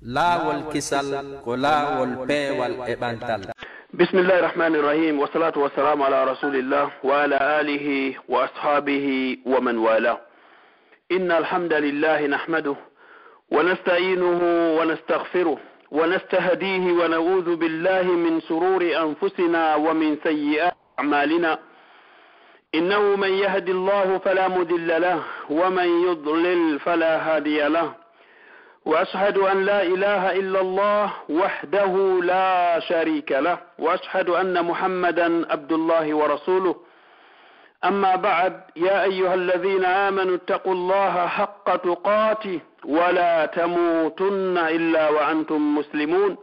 laawol kisal ko laawol peewal e ɓantal. bismillahi rahmani rahim wa salatu wa salamu ala rasulillah wa ala alihi wa ashabihi wa man wala. inna alhamdulillahi nahmaduhu wa nasta'inuhu wa nastaghfiruh wa nastahdihi wa na'udhu billahi min sururi anfusina wa min sayyi'ati a'malina. innahu man yahdi Allahu fala mudilla lahu wa man yudlil fala hadiya lahu. وأشهد أن لا إله إلا الله وحده لا شريك له وأشهد أن محمدا عبد الله ورسوله. أما بعد، يا أيها الذين آمنوا اتقوا الله حق تقاته ولا تموتن إلا وأنتم مسلمون.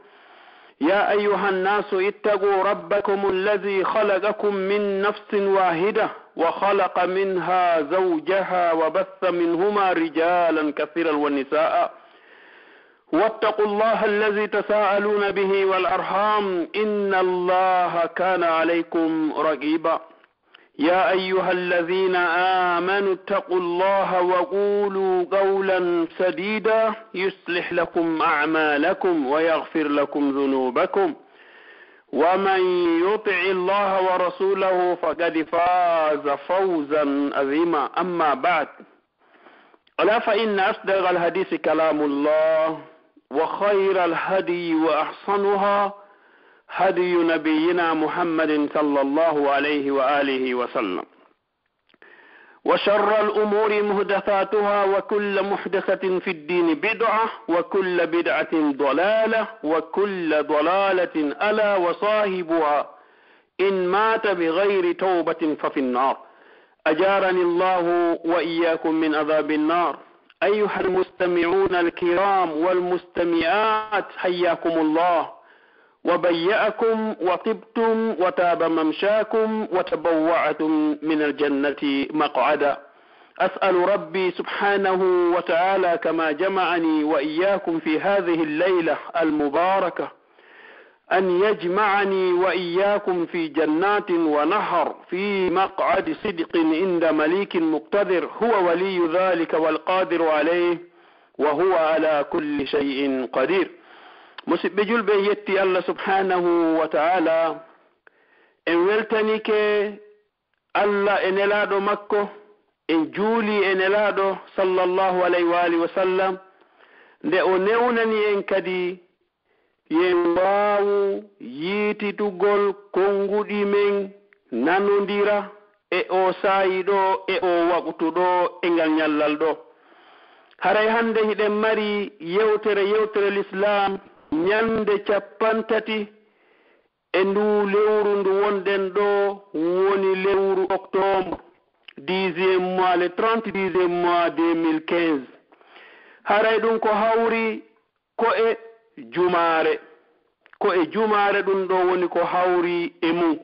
يا أيها الناس اتقوا ربكم الذي خلقكم من نفس واحدة وخلق منها زوجها وبث منهما رجالا كثيرا ونساء. واتقوا الله الذي تساءلون به والأرحام إن الله كان عليكم رقيبا. يا أيها الذين آمنوا اتقوا الله وقولوا قولا سديدا يصلح لكم أعمالكم ويغفر لكم ذنوبكم ومن يطع الله ورسوله فقد فاز فوزا عظيما. أما بعد، ألا فإن أصدق الحديث كلام الله وخير الهدي وأحسنها هدي نبينا محمد صلى الله عليه وآله وسلم. وشر الأمور محدثاتها وكل محدثة في الدين بدعة وكل بدعة ضلالة وكل ضلالة ألا وصاحبها إن مات بغير توبة ففي النار. أجارني الله وإياكم من عذاب النار. أيها المستمعون الكرام والمستمعات، حياكم الله وبيأكم وطبتم وتاب ممشاكم وتبوعتم من الجنة مقعدا. أسأل ربي سبحانه وتعالى كما جمعني وإياكم في هذه الليلة المباركة أن يجمعني وإياكم في جنات ونهر في مقعد صدق عند مليك مقتدر، هو ولي ذلك والقادر عليه وهو على كل شيء قدير. مسب جلبه يتي الله سبحانه وتعالى إن ولتنك الله إن لادو مكو إن جولي إن لادو صلى الله عليه وآله وسلم نونني إن كدي yen waawu yiititugol konguɗi men nanondira e o saayiɗo e o waɓtuɗo e ngal ñallal ɗo. haray hande hiɗen mari yewtere l'islam ñande 50 e ndu lewru ndu wonɗen ɗo woni lewru octobre 10e mois le 30e mois 2015. haray ɗum ko hawri ko e jumaare ɗum ɗo woni ko hawri e mum.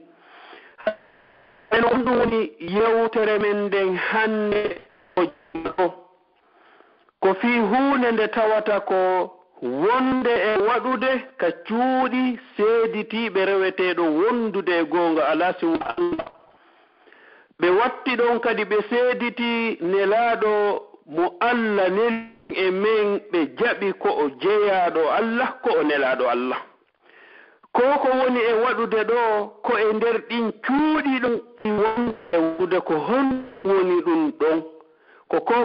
en on ɗum woni yewtere men nden hande ko fii huunde nde tawata ko wonde e waɗude ka cuuɗi seeditiiɓe reweteeɗo wondude e goonga alaa si Allah. ɓe watti ɗon kadi ɓe seediti nelaaɗo mo Allah neli e men, ɓe jaɓi ko o jeyaaɗo Allah, ko o nelaaɗo Allah. ko woni e waɗude ɗo ko e nder ɗin cuuɗi ɗum won e waɗude ko hon woni ɗum ɗon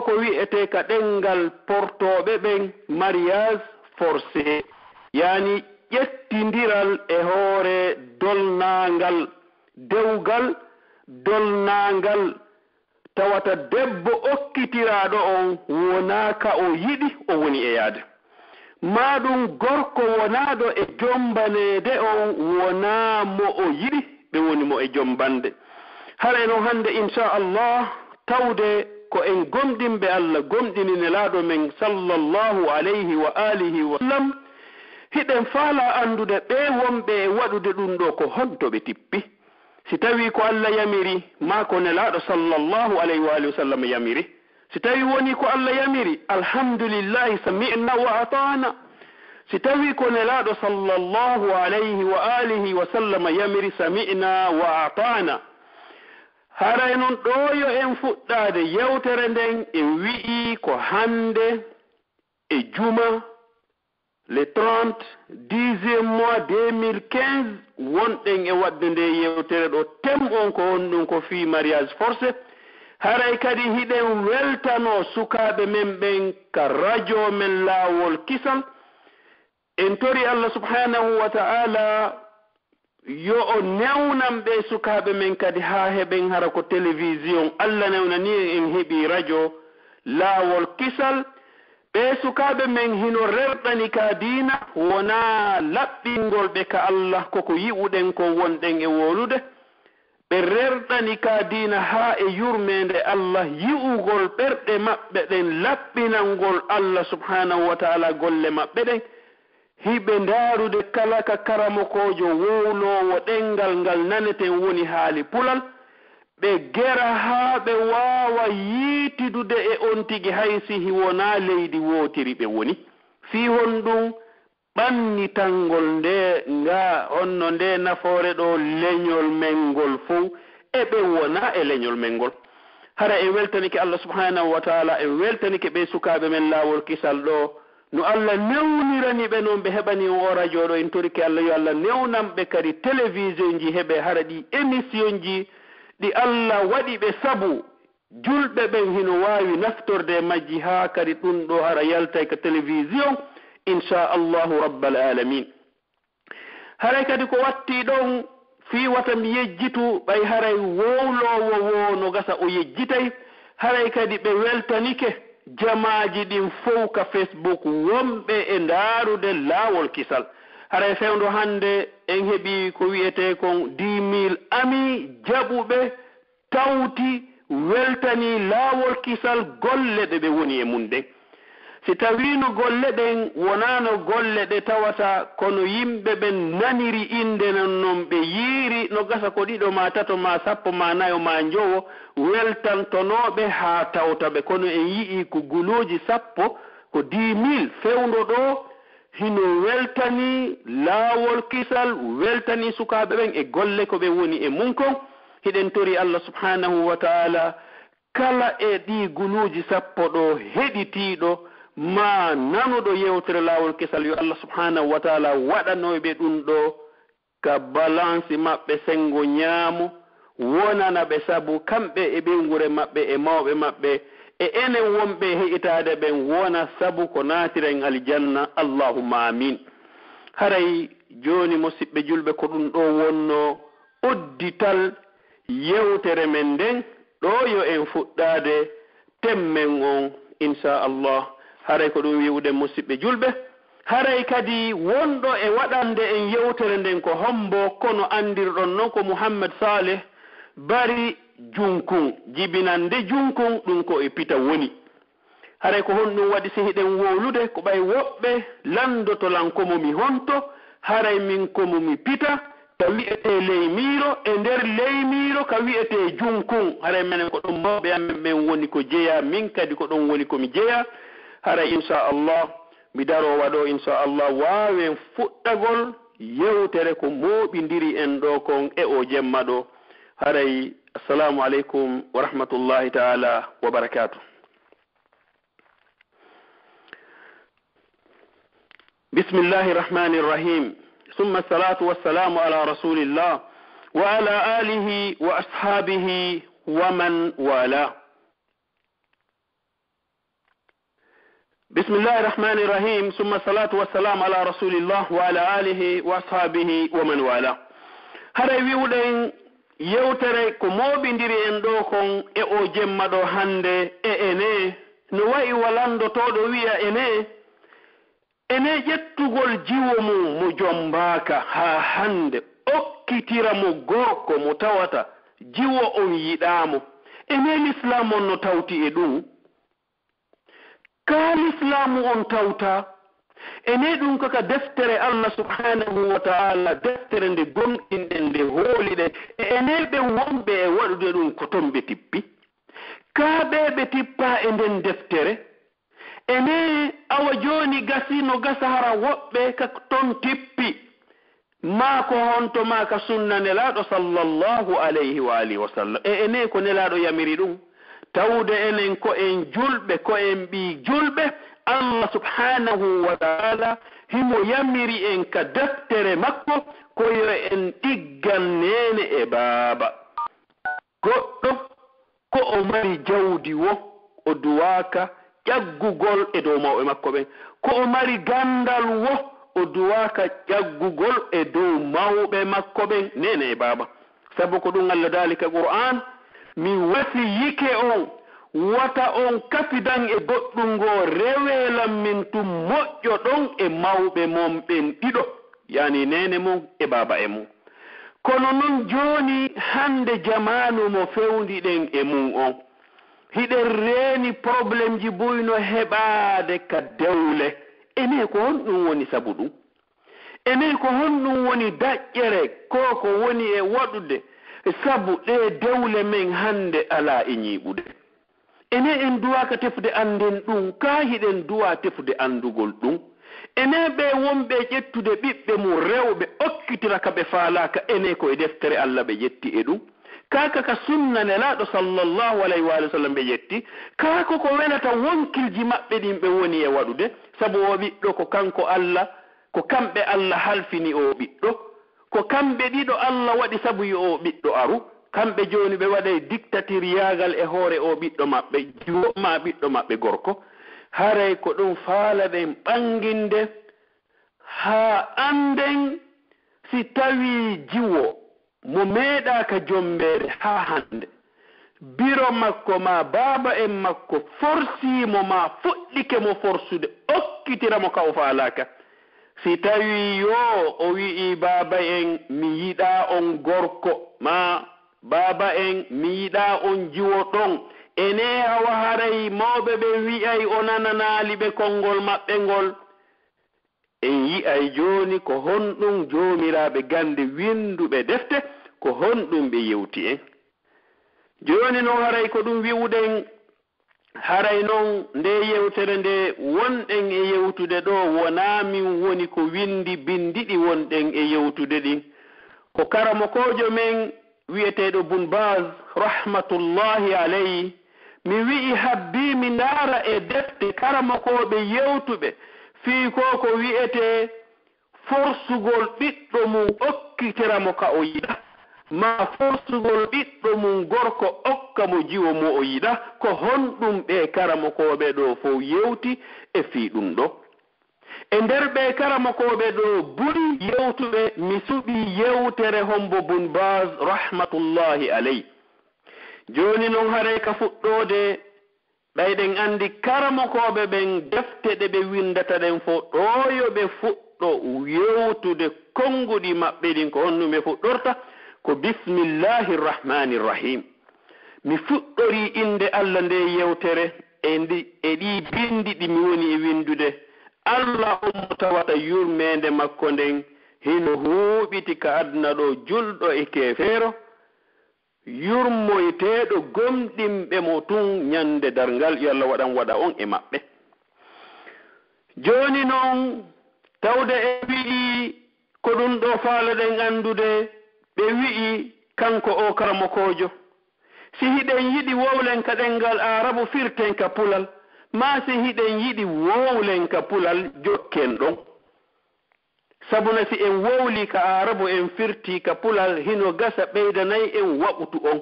ko wi'ete ka ɗengal portooɓe ɓen mariage forcé, yani ƴettindiral e hoore dolnaangal, dewgal dolnaangal. tawata debbo okkitiraɗo on wona ka o yiɗi o woni e yaade, maɗum gorko wonaɗo e jombanede on wona mo o yiɗi ɓe woni mo e jombande. haray noon hande inchallah tawde ko en gomɗinɓe Allah gomɗini nelaɗo men sallallahu alayhi wa alihi wa sallam, hiɗen faala andude ɓe wonɓe e waɗude ɗum ɗo ko honto ɓe tippi. si tawi ko Allah yamiri ma ko nelaɗo sallallahu alayhi wa alihi wa sallam yamiri. si tawi woni ko Allah yamiri, alhamdulillahi sami'na wa ata'na. si tawi ko nelaɗo sallallahu alayhi wa alihi wa sallam yamiri, sami'na wa ata'na. haray noon ɗoyo en fuɗɗade yewtere nden en wi'i ko hande e juma le 30 10e mois 2015 wonɗen e wadde nde yewtere ɗo temɓon ko wonɗum ko fi mariage forcé haray kadi hiɗen weltano sukaɓe men ɓen ka radio men laawol kisal en tori Allah subhanahu wa ta'ala yo o newnan ɓe sukaɓe men kadi ha heɓen hara ko télévision Allah newnani en heɓi radio laawol kisal ɓe sukaɓe men hino rerɗani ka diina wona laɓɓingol ɓe ka Allah koko yi'uɗen ko wonɗen e wolude ɓe rerɗani ka diina ha e yurmede Allah yi'ugol ɓerɗe maɓɓe ɗen laɓɓinangol Allah subhanahu wa ta'ala golle maɓɓe ɗen hiɓe ndaarude kala ka karamokojo wowlowo ɗengal ngal naneten woni haali pulal ɓe gera haa ɓe waawa yiitidude e on tigi hay sihi wona leydi wootiri ɓe woni fii honɗum ɓannitangol nde nga honno nde nafoore ɗo leñol men ngol fof e ɓe wona e leñol men ngol hara en weltanike Allah subhanahu wa taala en weltanike ɓe sukaaɓe men laawol kisal ɗo no Allah newnirani ɓe noon ɓe heɓani o radio ɗo en torike Allah yo Allah newnanɓe kadi télévision ji heɓe hara ɗi émission ji ɗi Allah waɗi ɓe sabu julɓe ɓen hino waawi naftorde majji haa kadi ɗum ɗo hara yaltay ka télévision inchallahu rabbal alamin haray kadi ko watti ɗon fii wata mi yejjitu ɓay haray wowlowo wo no gasa o yejjitay haray kadi ɓe weltanike jamaaji ɗin fof ka Facebook wonɓe e ndaarude laawol kisal haray fewndo hannde en heɓi ko wiyete kon 10 000 ami jaɓuɓe tawti weltani laawol kisal golle ɗe ɓe woni e mum ɗen si tawino golle ɗen wonano golle ɗe tawata kono yimɓe ɓen naniri inde non noon ɓe yiiri no gasa ko ɗiɗo ma tato ma sappo ma nayo ma jowo weltantonoɓe ha tawtaɓe kono en yii ko guluji sappo ko 10 000 fewndo ɗo hino weltani laawol kisal weltani sukaɓe ɓen e golle ko ɓe woni e mum kon hiɗen tori Allah subhanahu wa ta'ala kala e ɗi guluji sappo ɗo heɗitiɗo ma nanuɗo yewtere laawol kisal yo Allah subhanahu wa ta'ala waɗanoɓe ɗum ɗo ka balance maɓɓe sengo ñaamo wonana ɓe sabu kamɓe e ɓengure maɓɓe e mawɓe maɓɓe e enen wonɓe heƴitade ɓen wona sabu ko naatiren aljanna allahumma amin haray joni musidɓe julɓe ko ɗum ɗo wonno uddital yewtere men nden ɗo yo en fuɗɗade temmen on inchallah haray ko ɗum wi'ude musidɓe julɓe haray kadi wonɗo e waɗande en yewtere nden ko hombo kono andirɗon noon ko Mouhammad Saleh bari junkun jibinande junkun ɗum ko e pita woni haray ko honɗum waɗi si hiɗen wowlude ko ɓay woɓɓe landotolankomomi honto haray min komomi pita ka wi'ete leymiro e nder leymiro ka wi'ete junkun haray menen ko ɗum mawɓe amen ɓen woni ko jeeya min kadi ko ɗon woni komi jeeya haray inchallah mi darowa ɗo inchallah waawen fuɗɗagol yewtere ko mooɓidiri en ɗo kon e o jemma ɗo haray assalamu aleykum wa rahmatullahi taala wa barakatuh bismillahi rahmani rrahim ثم الصلاة والسلام على رسول الله وعلى آله وأصحابه ومن والاه بسم الله الرحمن الرحيم ثم الصلاة والسلام على رسول الله وعلى آله وأصحابه ومن والاه هذا يقولون يوتري كموبندري اندوكم او جمدو هande ene no wayi walando todo wiya ene jettugol jiwo mo jombaka ha hande okkitira mo gorko mo tawata jiwo on yidamo ene l'islam on no tawti e ɗum ka l'islam on tawta ene ɗum kaka deftere Allah subhanahu wa ta'ala deftere nde gonɗinɗen nde hooliɗen ene ɓe wonɓe e waɗude ɗum ko ton ɓe tippi ka ɓe tippa e nden deftere ene awa joni gasi no gasa hara woɓɓe ka ton tippi ma ko honto ma ka sunna nelaɗo sallallahu alayhi wa alihi wa sallam ene ko nelaɗo yamiri ɗum tawde enen ko en julɓe ko en ɓi julɓe Allah subhanahu wa ta'ala himo yamiri en ka deftere makko koyo en ɗiggan nene e baaba. Goɗɗo ko o mari jawdi wo o duwaka ƴaggugol e dow mawɓe makko ɓen, ko o mari gandal wo o duwaka ƴaggugol e dow mawɓe makko ɓen nene e baaba. Sabu ko ɗum Allah dalika Qur'an, mi wasiyike on wata on kafidan e goɗɗum ngo rewelam min tum moƴƴo ɗon e mawɓe mon ɓen ɗiɗo, yani nene mon e baaba e mum. Kono non joni hande jamanu mo fewndi e mum on, hiɗen reeni probléme ji buyno heɓaade ka dewle. Ene ko honɗum woni sabu ɗum? Ene ko honɗum woni daƴƴere ko woni e waɗude sabu ɗe dewle men hande ala e ñiiɓude? Ene en duwaka tefude anden ɗum, ka hiɗen duwa tefude andugol ɗum. Ene ɓe wonɓe ƴettude ɓiɓɓe mum rewɓe okkitira ka ɓe faalaka, ene ko e deftere Allah ɓe ƴetti e ɗum. Kaka ka sunna nelaɗo sallallahu alayhi wa sallam ɓe ƴetti, kako ko welata wonkilji maɓɓe ɗin ɓe woni e waɗude, sabu o ɓiɗɗo ko kanko Allah, ko kamɓe Allah halfini o ɓiɗɗo, ko kamɓe ɗiɗo Allah waɗi sabu yo o ɓiɗɗo aru. Kamɓe joni ɓe waɗay dictatiriyagal e hoore o ɓiɗɗo maɓɓe, jiwoma ɓiɗɗo maɓɓe gorko. Haray ko ɗum faala ɗen ɓanginde ha anden si tawi jiwo mo meeɗaka jombere ha hande biro makko ma baaba en makko forsimo ma fuɗɗike mo forsude okkitiramo ka o faalaka. Si tawi yo o wi'i baaba en mi yiɗa on gorko, ma baaba en mi yiɗa on jiwo ɗon, ene hawa haray mawɓe ɓe wi'ay o nananaali ɓe konngol maɓɓe ngol, en yi'ay joni ko honɗum jomiraɓe gande winduɓe defte, ko honɗum ɓe yewti en. Joni noon haray ko ɗum wi'uɗen, haray noon nde yewtere nde wonɗen e yewtude ɗo wona min woni ko windi bindiɗi wonɗen e yewtude ɗin, ko karamokojo men wi'eteɗo Bun Baz rahmatullahi alayhi, mi wi'i habbi mi ndaara e defte karamokoɓe yewtuɓe fii ko wi'ete forsugol ɓiɗɗo mum okkitiramo ka o yiɗa, ma forsugol ɓiɗɗo mum gorko okka mo jiwo mo o yiɗa, ko honɗum ɓe karamokoɓe ɗo fof yewti e fii ɗum ɗo. E nder ɓe karamokoɓe ɗo buri yewtuɓe, mi suɓi yewtere hombo Bun Baz rahmatullahi alayhi. Joni noon haray ka fuɗɗode ɓayɗen andi karamokoɓe ɓen defte ɗe ɓe windata ɗen fof ɗoyo ɓe fuɗɗo yewtude konguɗi maɓɓe ɗin, ko honɗum ɓe fuɗɗorta ko bismillahi rrahmani rrahim. Mi fuɗɗori inde Allah nde yewtere e ɗi bindi ɗi mi woni e windude. Allah mo tawata yurmede makko nden hino huuɓiti ka aduna ɗo julɗo e kefeero, yurmoyteɗo gomɗinɓe mo tun ñande dargal, yo Allah waɗa on e maɓɓe. Joni noon tawde e wi'i ko ɗum ɗo faalaɗen andude, ɓe wi'i kanko o karamokojo, si hiɗen yiɗi wowlen ka ɗengal arabu firten ka pulal, ma si hiɗen yiɗi wowlen ka pulal jokken ɗon. Sabuna si en wowli ka arabu en firti ka pulal, hino gasa ɓeydanayi en waɓutu on,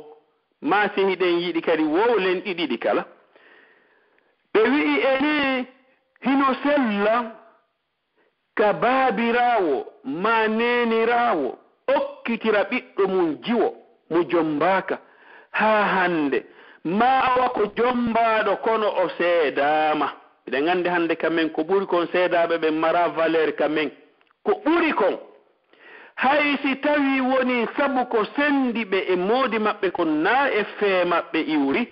ma si hiɗen yiɗi kadi wowlen ɗiɗiɗi kala. ɓe wi'i ene hino sella ka baabirawo ma nenirawo okkitira ɓiɗɗo mum jiwo mo jombaka ha hande, ma awa ko jombaɗo kono o seedama. Eɗen andi hande kamen ko ɓuri kon seedaɓe ɓe mara valeur kamen, ko ɓuri kon hay si tawi woni sabu ko sendi ɓe e moodi maɓɓe kon na e fee maɓɓe iwri,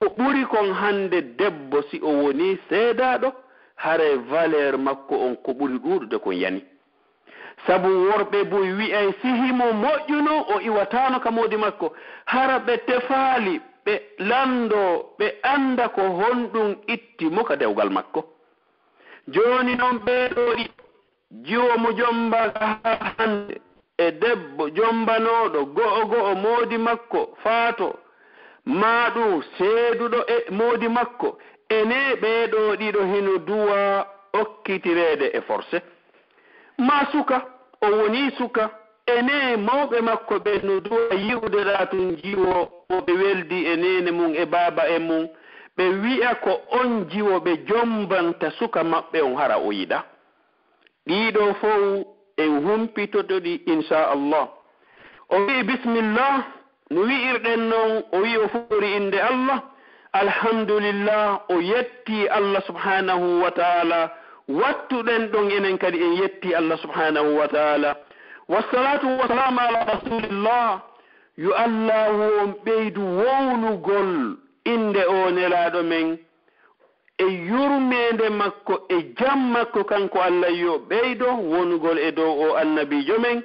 ko ɓuri kon hande debbo si o woni seedaɗo hare valeur makko on ko ɓuri ɗuɗude kon yani. Sabu worɓe boy wi'ay sihimo moƴƴuno o iwatano ka moodi makko, hara ɓe tefaali ɓe lando ɓe anda ko honɗum itti mo ka dewgal makko. Joni noon ɓeɗo ɗi jiwo mo jombaka ha hande e debbo jombanoɗo go'o moodi makko faato maɗum seeduɗo e moodi makko, ene ɓeɗo ɗiɗo hino duwa okkitirede e forcé. ma suka o woni suka ene mawɓe makko ɓe no duwa yi'udera tun jiwo o ɓe weldi e nene mum e baaba e mum ɓe wi'a ko on jiwo ɓe jombanta suka maɓɓe on hara o yiɗa ɗiɗo fof en humpitotoɗi inchallah o wi'i bisimillah no wi'irɗen noon o wi o fuɗɗori inde allah alhamdulillah o yetti allah subhanahu wa taala wattuɗen ɗon enen kadi en yetti allah subhanahu wa taala wassalatu wassalamu ala rasulillah yo allahu on ɓeydu wownugol inde o nelaɗo men e yurmede makko e jam makko kanko allah yo ɓeydo wonugol e dow o annabijo men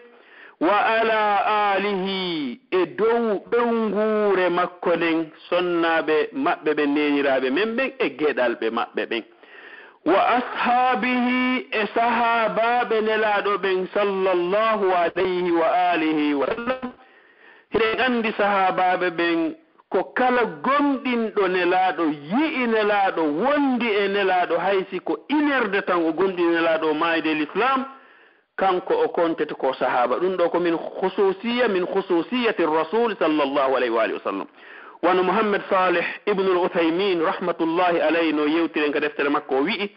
wa ala alihi e dow ɓewngure makko nden sonnaɓe maɓɓe ɓe neniraɓe men ɓen e geɗalɓe maɓɓe ɓen wa ashabihi e sahabaɓe nelaɗo ɓen sallallahu alayhi wa alihi wa sallam hiɗen andi sahabaɓe ɓen ko kala gomɗinɗo nelaɗo yi'i nelaɗo wondi e nelaɗo haysi ko inerde tan o gomɗi nelaɗo mayde l'islam kanko o kontete ko sahaba ɗum ɗo ko min khususiyati rasul sallallahu alayhi wa alihi wa sallam wano Muhammad Salih ibn al-Uthaymin rahmatullahi alayhi no yewtiren ka deftere makko o wi'i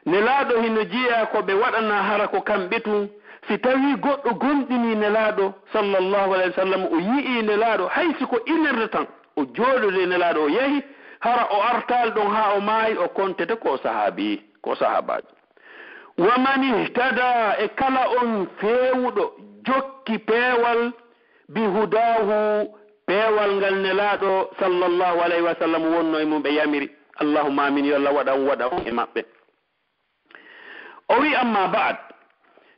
nelaɗo hino jiya ko ɓe waɗana hara ko kamɓe tun si tawi goɗɗo gonɗini nelaɗo sallallahu alayhi wa sallam o yi'i nelaɗo haysi ko inerde tan o jooɗode nelaɗo o yahi hara o artal ɗon ha o maayi o kontete ko sahabaji wa man ihtada e kala on fewuɗo jokki peewal bi hudahu peewal ngal nelaɗo sallallahu alayhi wa sallam wonno e mum ɓe yamiri allahumma amin yo allah waɗa on e maɓɓe o wi amma ba'd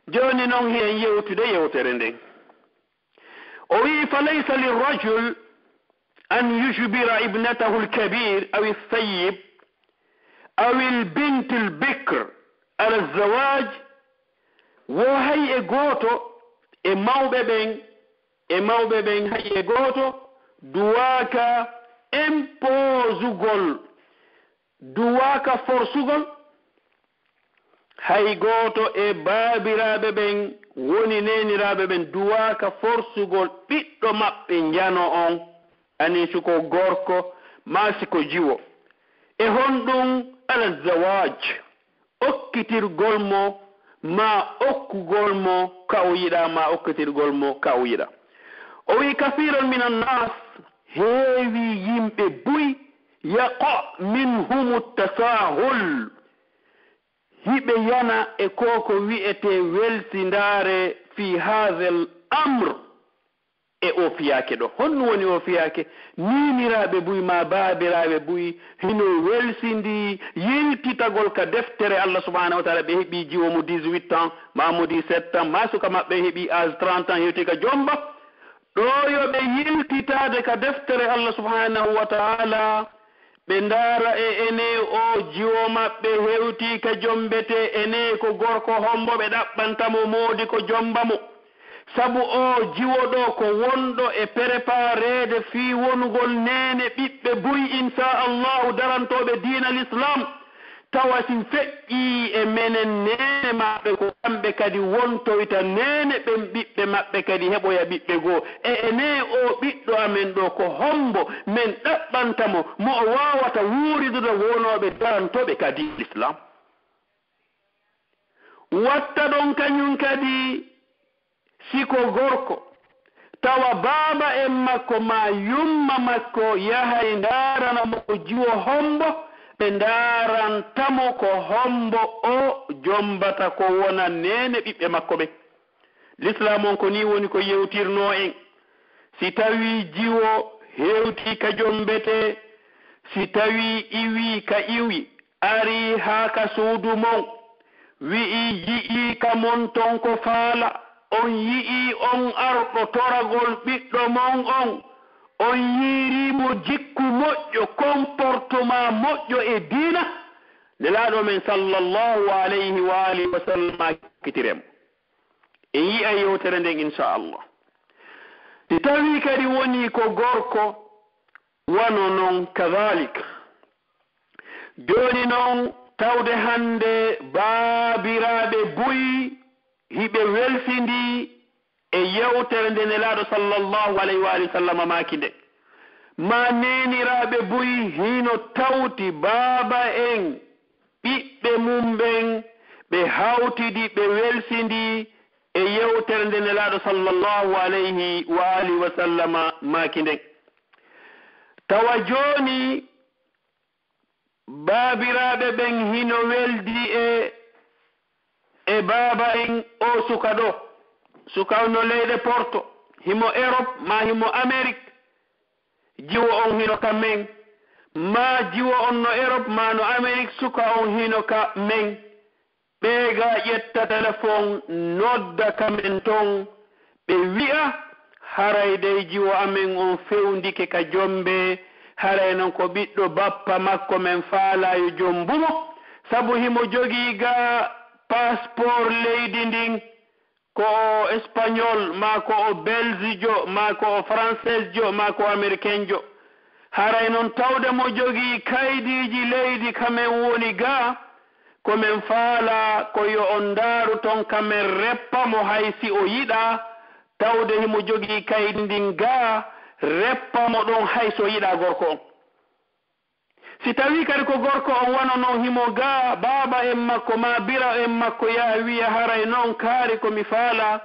joni noon hen yewtude yewtere nden o wi falaysa lirrajul an yujbira ibnatahu alkabir aw althayib aw albint albikr ala alzawaj wo hay e gooto e mawɓe ɓen hay e gooto duwaka imposugol duwaka forsugol hay gooto e baabiraaɓe ɓen woni neniraaɓe ɓen duwaka forsugol ɓiɗɗo maɓɓe njano on ani siko gorko ma siko jiwo e honɗum ala zawaj okkitirgol mo ma okkugol mo ka o yiɗa ma okkitirgol mo ka o yiɗa o wi kafiron min annas heewi yimɓe buy yaqa minhum tasahul hiɓe yana e koko wi'ete weltindare fi hadha amr e o fiyake ɗo honno woni o fiyake niniraɓe buy ma baabiraɓe buy hino welsindi yiltitagol ka deftere allah subhanahu wa taala ɓe heeɓi jiwo mo 18 ans ma mo 17 ans ma suka maɓɓe heeɓi âge 30 ans hewti ka jomba ɗo yo ɓe yiltitade ka deftere allah subhanahu wa taala ɓe ndaara e ene o jiwo maɓɓe hewti ka jombete ene ko gorko hombo ɓe ɗaɓɓantamo moodi ko jombamo sabu o jiwoɗo ko wonɗo e préparede fi wonugol nene ɓiɓɓe buy inchallahu darantoɓe diina l'islam tawa sin feƴƴi e menen nene maɓɓe ko kamɓe kadi wontoyta nene ɓen ɓiɓɓe maɓɓe kadi heɓoya ɓiɓɓe goo e ene o ɓiɗɗo amen ɗo ko hombo men ɗaɓɓantamo mo o wawata wuuridude wonoɓe darantoɓe kadi l'islam watta ɗon kañum kadi siko gorko tawa baaba en makko ma yumma makko yahay ndaranamo ko jiwo hombo ɓe ndarantamo ko hombo o jombata ko wona nene ɓiɓɓe makko ɓe l'islam on ko ni woni ko yewtirno en si tawi jiwo hewti ka jombete si tawi iwi ka iwi ari ha ka suudu mon wi'i yi'i ka mon ton ko faala on yi'i on arɗo toragol ɓiɗɗo mon on yiirimo jikku moƴƴo comportement moƴƴo e diina nelaɗo men sallallahu alayhi wa alihi wa sallam akkitiremo en yi'a yewtere nden inchallah si tawi kadi woni ko gorko wano noon kadalik joni noon tawde hande baabiraɓe buy hiɓe welsindi e yewtere nde nelaaɗo sallallahu alayhi wa alihi wa sallam maaki nde ma neniraɓe boyi hino tawti baaba en ɓiɓɓe mum ɓen ɓe hawtidi ɓe welsindi e yewtere nde nelaaɗo sallallahu alayhi wa alihi wa sallama maaki nden tawa jooni baabiraaɓe ɓen hino weldi e baaba en o suka ɗo suka no leyɗe porto himo Europe ma himo Amérique jiwo on hino ka men ma jiwo on no Europe ma no Amérique suka on hino ka men ɓeega ƴetta téléphone nodda kamen ton ɓe wi'a haray dey jiwo amen on fewndike ka jombe haray non ko ɓiɗɗo bappa makko men faalayo jombumo sabu himo jogii ga passeport leydi ndin ko o espagnol ma ko o belgijo ma ko o français jo ma ko américain jo haray non tawde mo jogii kaydiji leydi kamen woni ga komin faala ko yo on ndaaru ton kamen reppa mo haysi o yiɗa tawde himo jogii kaydi ndin gaa reppa mo ɗon hayso yiɗa gorko on si tawi kadi ko gorko on wano noon himo gaa baaba en makko ma bira en makko yaha wiya haray noon kaari komi faala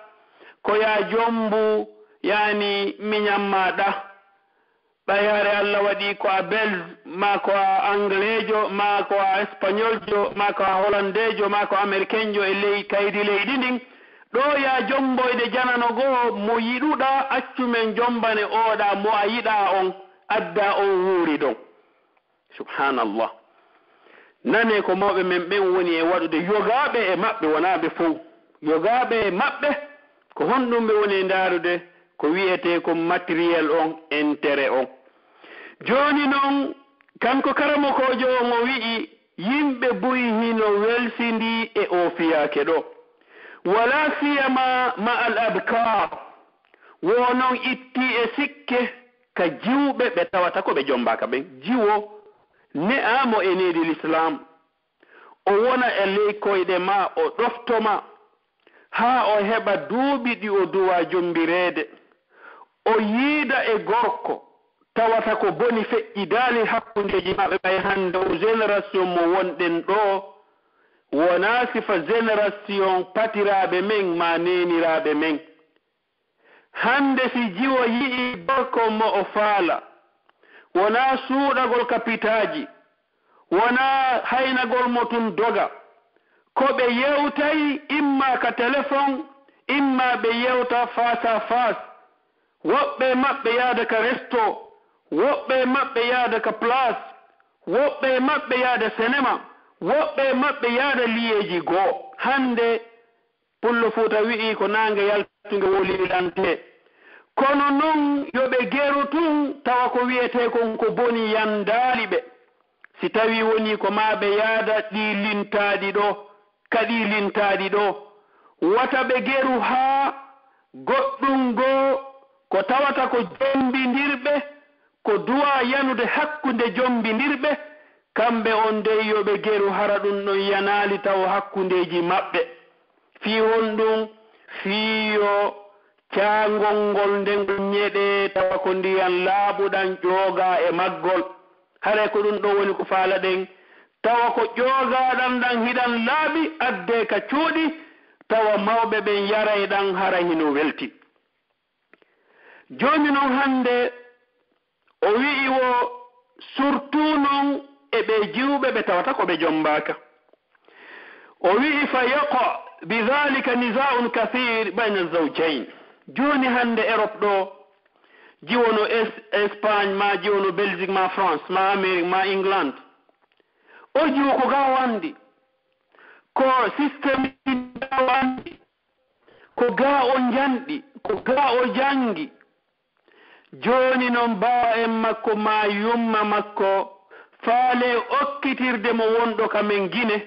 ko ya jombu yani miñam maɗa ɓay hare Allah waɗi ko a belge ma ko a anglais jo ma ko a espagnol jo ma ko a hollandais jo ma ko américain jo e ley kaydi leydi ndin ɗo ya jomboyde janano goo mo yiɗuɗa accumen jombane oɗa mo a yiɗa on adda on wuuri ɗon subhanallah nane ko mawɓe men ɓen woni e waɗude yogaɓe e maɓɓe wonaɓe fof yogaɓe e maɓɓe ko honɗum ɓe woni e ndaarude ko wiyete ko matériel on intérêt on joni noon kanko karamokojo on o wi'i yimɓe boyi hino welsindi e o fiyake ɗo wala siyama ma al abkar wonon itti e sikke ka jiwɓe ɓe tawata ko ɓe jombaka ɓen jiwo ne'amo e nedi l'islam o wona e ley koyɗe ma o ɗoftoma ha o heɓa duuɓi ɗi o duwa jombirede o yiida e gorko tawata ko boni feƴƴidaali hakkundeji maɓɓe ɓay hande o génération mo wonɗen ɗo wona sifa génération patiraɓe men ma neniraɓe men hande si jiwo yi'i gorko mo o faala wona suuɗagol kapitaji wona haynagol mo tun doga ko ɓe yewtay imma ka téléphone imma ɓe yewta face à face woɓɓe maɓɓe yaada ka resto woɓɓe maɓɓe yaada ka place woɓɓe maɓɓe yaada cinéma woɓɓe maɓɓe yaada liyeji goo hande pullo Fuuta wi'i ko nange yaltunge woliɗante kono noon yoɓe geeru tun tawa ko wiyete kon ko boni yandaali ɓe si tawi woni ko maɓe yaada ɗi lintaɗi ɗo kadi lintaɗi ɗo wata ɓe geeru haa goɗɗum goo ko tawata ko jombindirɓe ko duwa yanude hakkunde jombindirɓe kamɓe on dey yoɓe geeru hara ɗum ɗon yanali taw hakkundeji maɓɓe fi honɗum fiyo caangol ngol nden ñeɗe tawa ko ndiyan laaɓuɗan ƴooga e maggol hare ko ɗum ɗo woni ko faala ɗen tawa ko ƴoogaɗan ɗan hiɗan laaɓi adde ka cuuɗi tawa mawɓe ɓen yarayɗan hara hino welti joni noon hande o wi'i wo surtout noon e ɓe jiwɓe ɓe tawata ko ɓe jombaka o wi'i fa yaqa bidhalika nisaun kathir bayna zawjain joni hande Europe ɗo jiwono Espagne ma jiwono Belgique ma France ma Amérique ma England o jiwo ko ga wandi ko système ga wandi ko ga o janɗi ko ga o jangi joni noon bawa en makko ma yumma makko faale okkitirde mo wonɗo kamen guine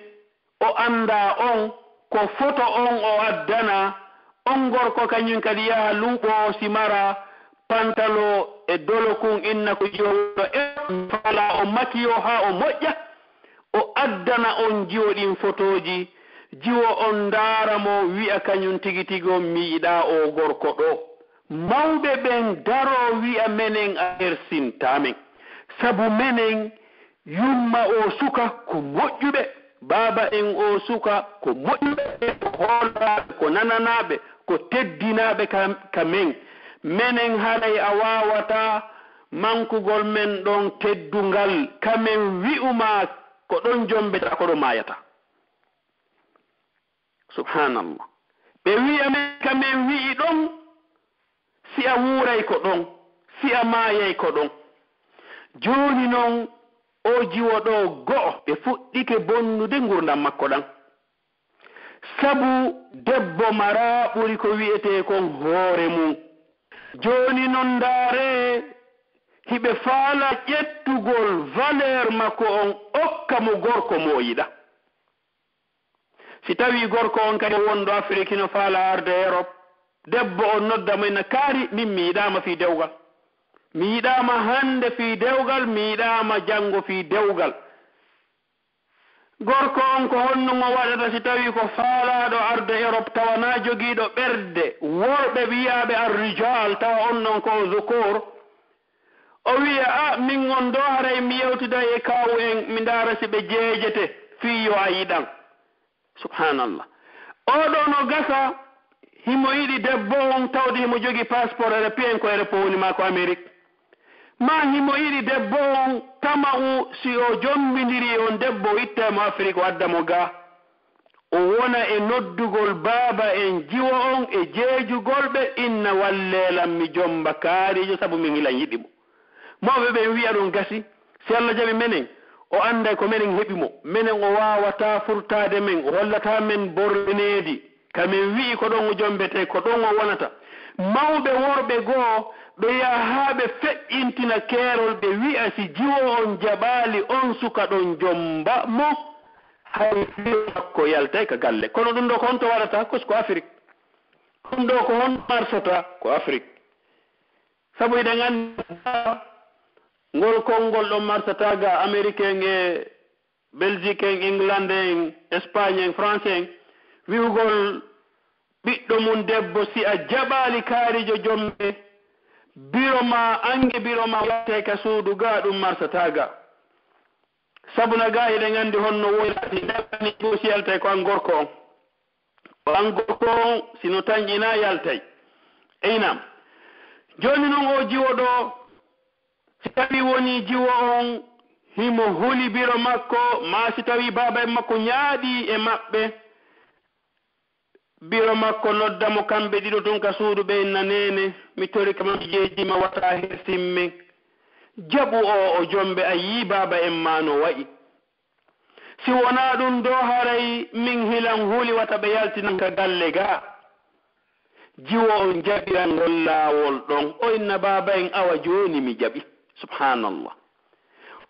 o anda on ko photo on o addana on gorko kañum kadi yaha luuɓo o simara pantalo e dolokun inna ko jiwoɗo e faala o makiyo ha o moƴƴa o addana on jiwoɗin photoji jiwo on ndaara mo wi'a kañum tigi tigo mi yiɗa o gorko ɗo. Mawɓe ɓen daro wi'a menen a hersintamen, sabu menen yumma o suka ko moƴƴuɓe, baaba en o suka ko moƴƴuɓe, ko hoolaɓe, ko nananaɓe, ko teddinaɓe kamen. Menen haɗay a wawata mankugol men ɗon teddungal, kamen wi'uma ko ɗon jombeta ko ɗo mayata. Subhanallah. ɓe wi'a men kamen wi'i ɗon si a wuuray ko ɗon, si a maayay ko ɗon. Jooni noon o jiwo ɗo go'o ɓe fuɗɗike bonnude ngurdam makko ɗan, sabu debbo mara ɓuri ko wi'ete kon hoore mum. Jooni noon ndaare hiɓe faala ƴettugol valeur makko on okka mo gorko mo yiɗa. Si tawi gorko on kadi wonɗo Afrique no faala arde Europe, debbo on nodda mo ina kaari min mi yiɗama fi dewgal, mi yiɗama hande fi dewgal, mi yiɗama janngo fi dewgal. Gorko on ko honnumo waɗata si tawi ko faalaɗo arde Europe tawana jogiiɗo ɓerde worɓe wiyaɓe arrijal, tawa on non ko zukur, o wiya a min on ɗo haray mi yewtida e kawu en mi ndaara si ɓe jeejete fiyo a yiɗan. Subhanallah. Oɗo no gasa himo yiɗi debbo on tawde himo jogi passeport européen ko Europe woni ma ko Amérique, ma himo yiɗi debbo on tama si o jombidiri on debbo ittamo Afrique o addamo ga, o wona e noddugol baaba en jiwo on e jeejugol ɓe inna wallelam mi jomba kaarijo sabu min hilan yiɗi mo. Mawɓe ɓen wiya ɗum gasi, si Allah jaɓi menen o anday ko menen heɓi mo, menen o wawata furtade men, o hollata men borneedi, kamin wi'i ko ɗon o jombete, ko ɗon o wonata. Mawɓe worɓe goo ɓe yaha haa ɓe feƴƴintina keerol, ɓe wi'a si jiwo on jaɓaali on suka ɗon jomba mo, hay makko yaltay ka galle. Kono ɗum ɗo ko honto waɗata ko Afrique, ɗum ɗo ko hon marsata ko Afrique, sabu eɗen anndi ngol konngol ɗon marsata ga américain e belgique en, england en, espagne en, français en, wi'ugol ɓiɗɗo mum debbo si a jaɓaali kaarijo jombe biro ma ange biro ma watte ka suudu ga ɗum marsata ga, sabu na ga eɗen anndi honno woylati ɗaɓani ɗo si yaltay ko an gorko on, o an gorko on sino tañƴina yaltay. Eynam joni noon o jiwo ɗo si tawi woni jiwo on himo huli biro makko, ma si tawi baaba en makko ñaaɗi e maɓɓe, biro makko noddamo kamɓe ɗiɗo tun ka suudu ɓe inna nene mi tori kama jeejima wata hersimmen, jaɓu o jombe a yi baaba en ma no wayi. Si wona ɗum do haray min hilan huli wata ɓe yaltinan ka galle ga, jiwo on jaɓiran ngol laawol ɗon, o inna baaba en awa joni mi jaɓi. Subhanallah.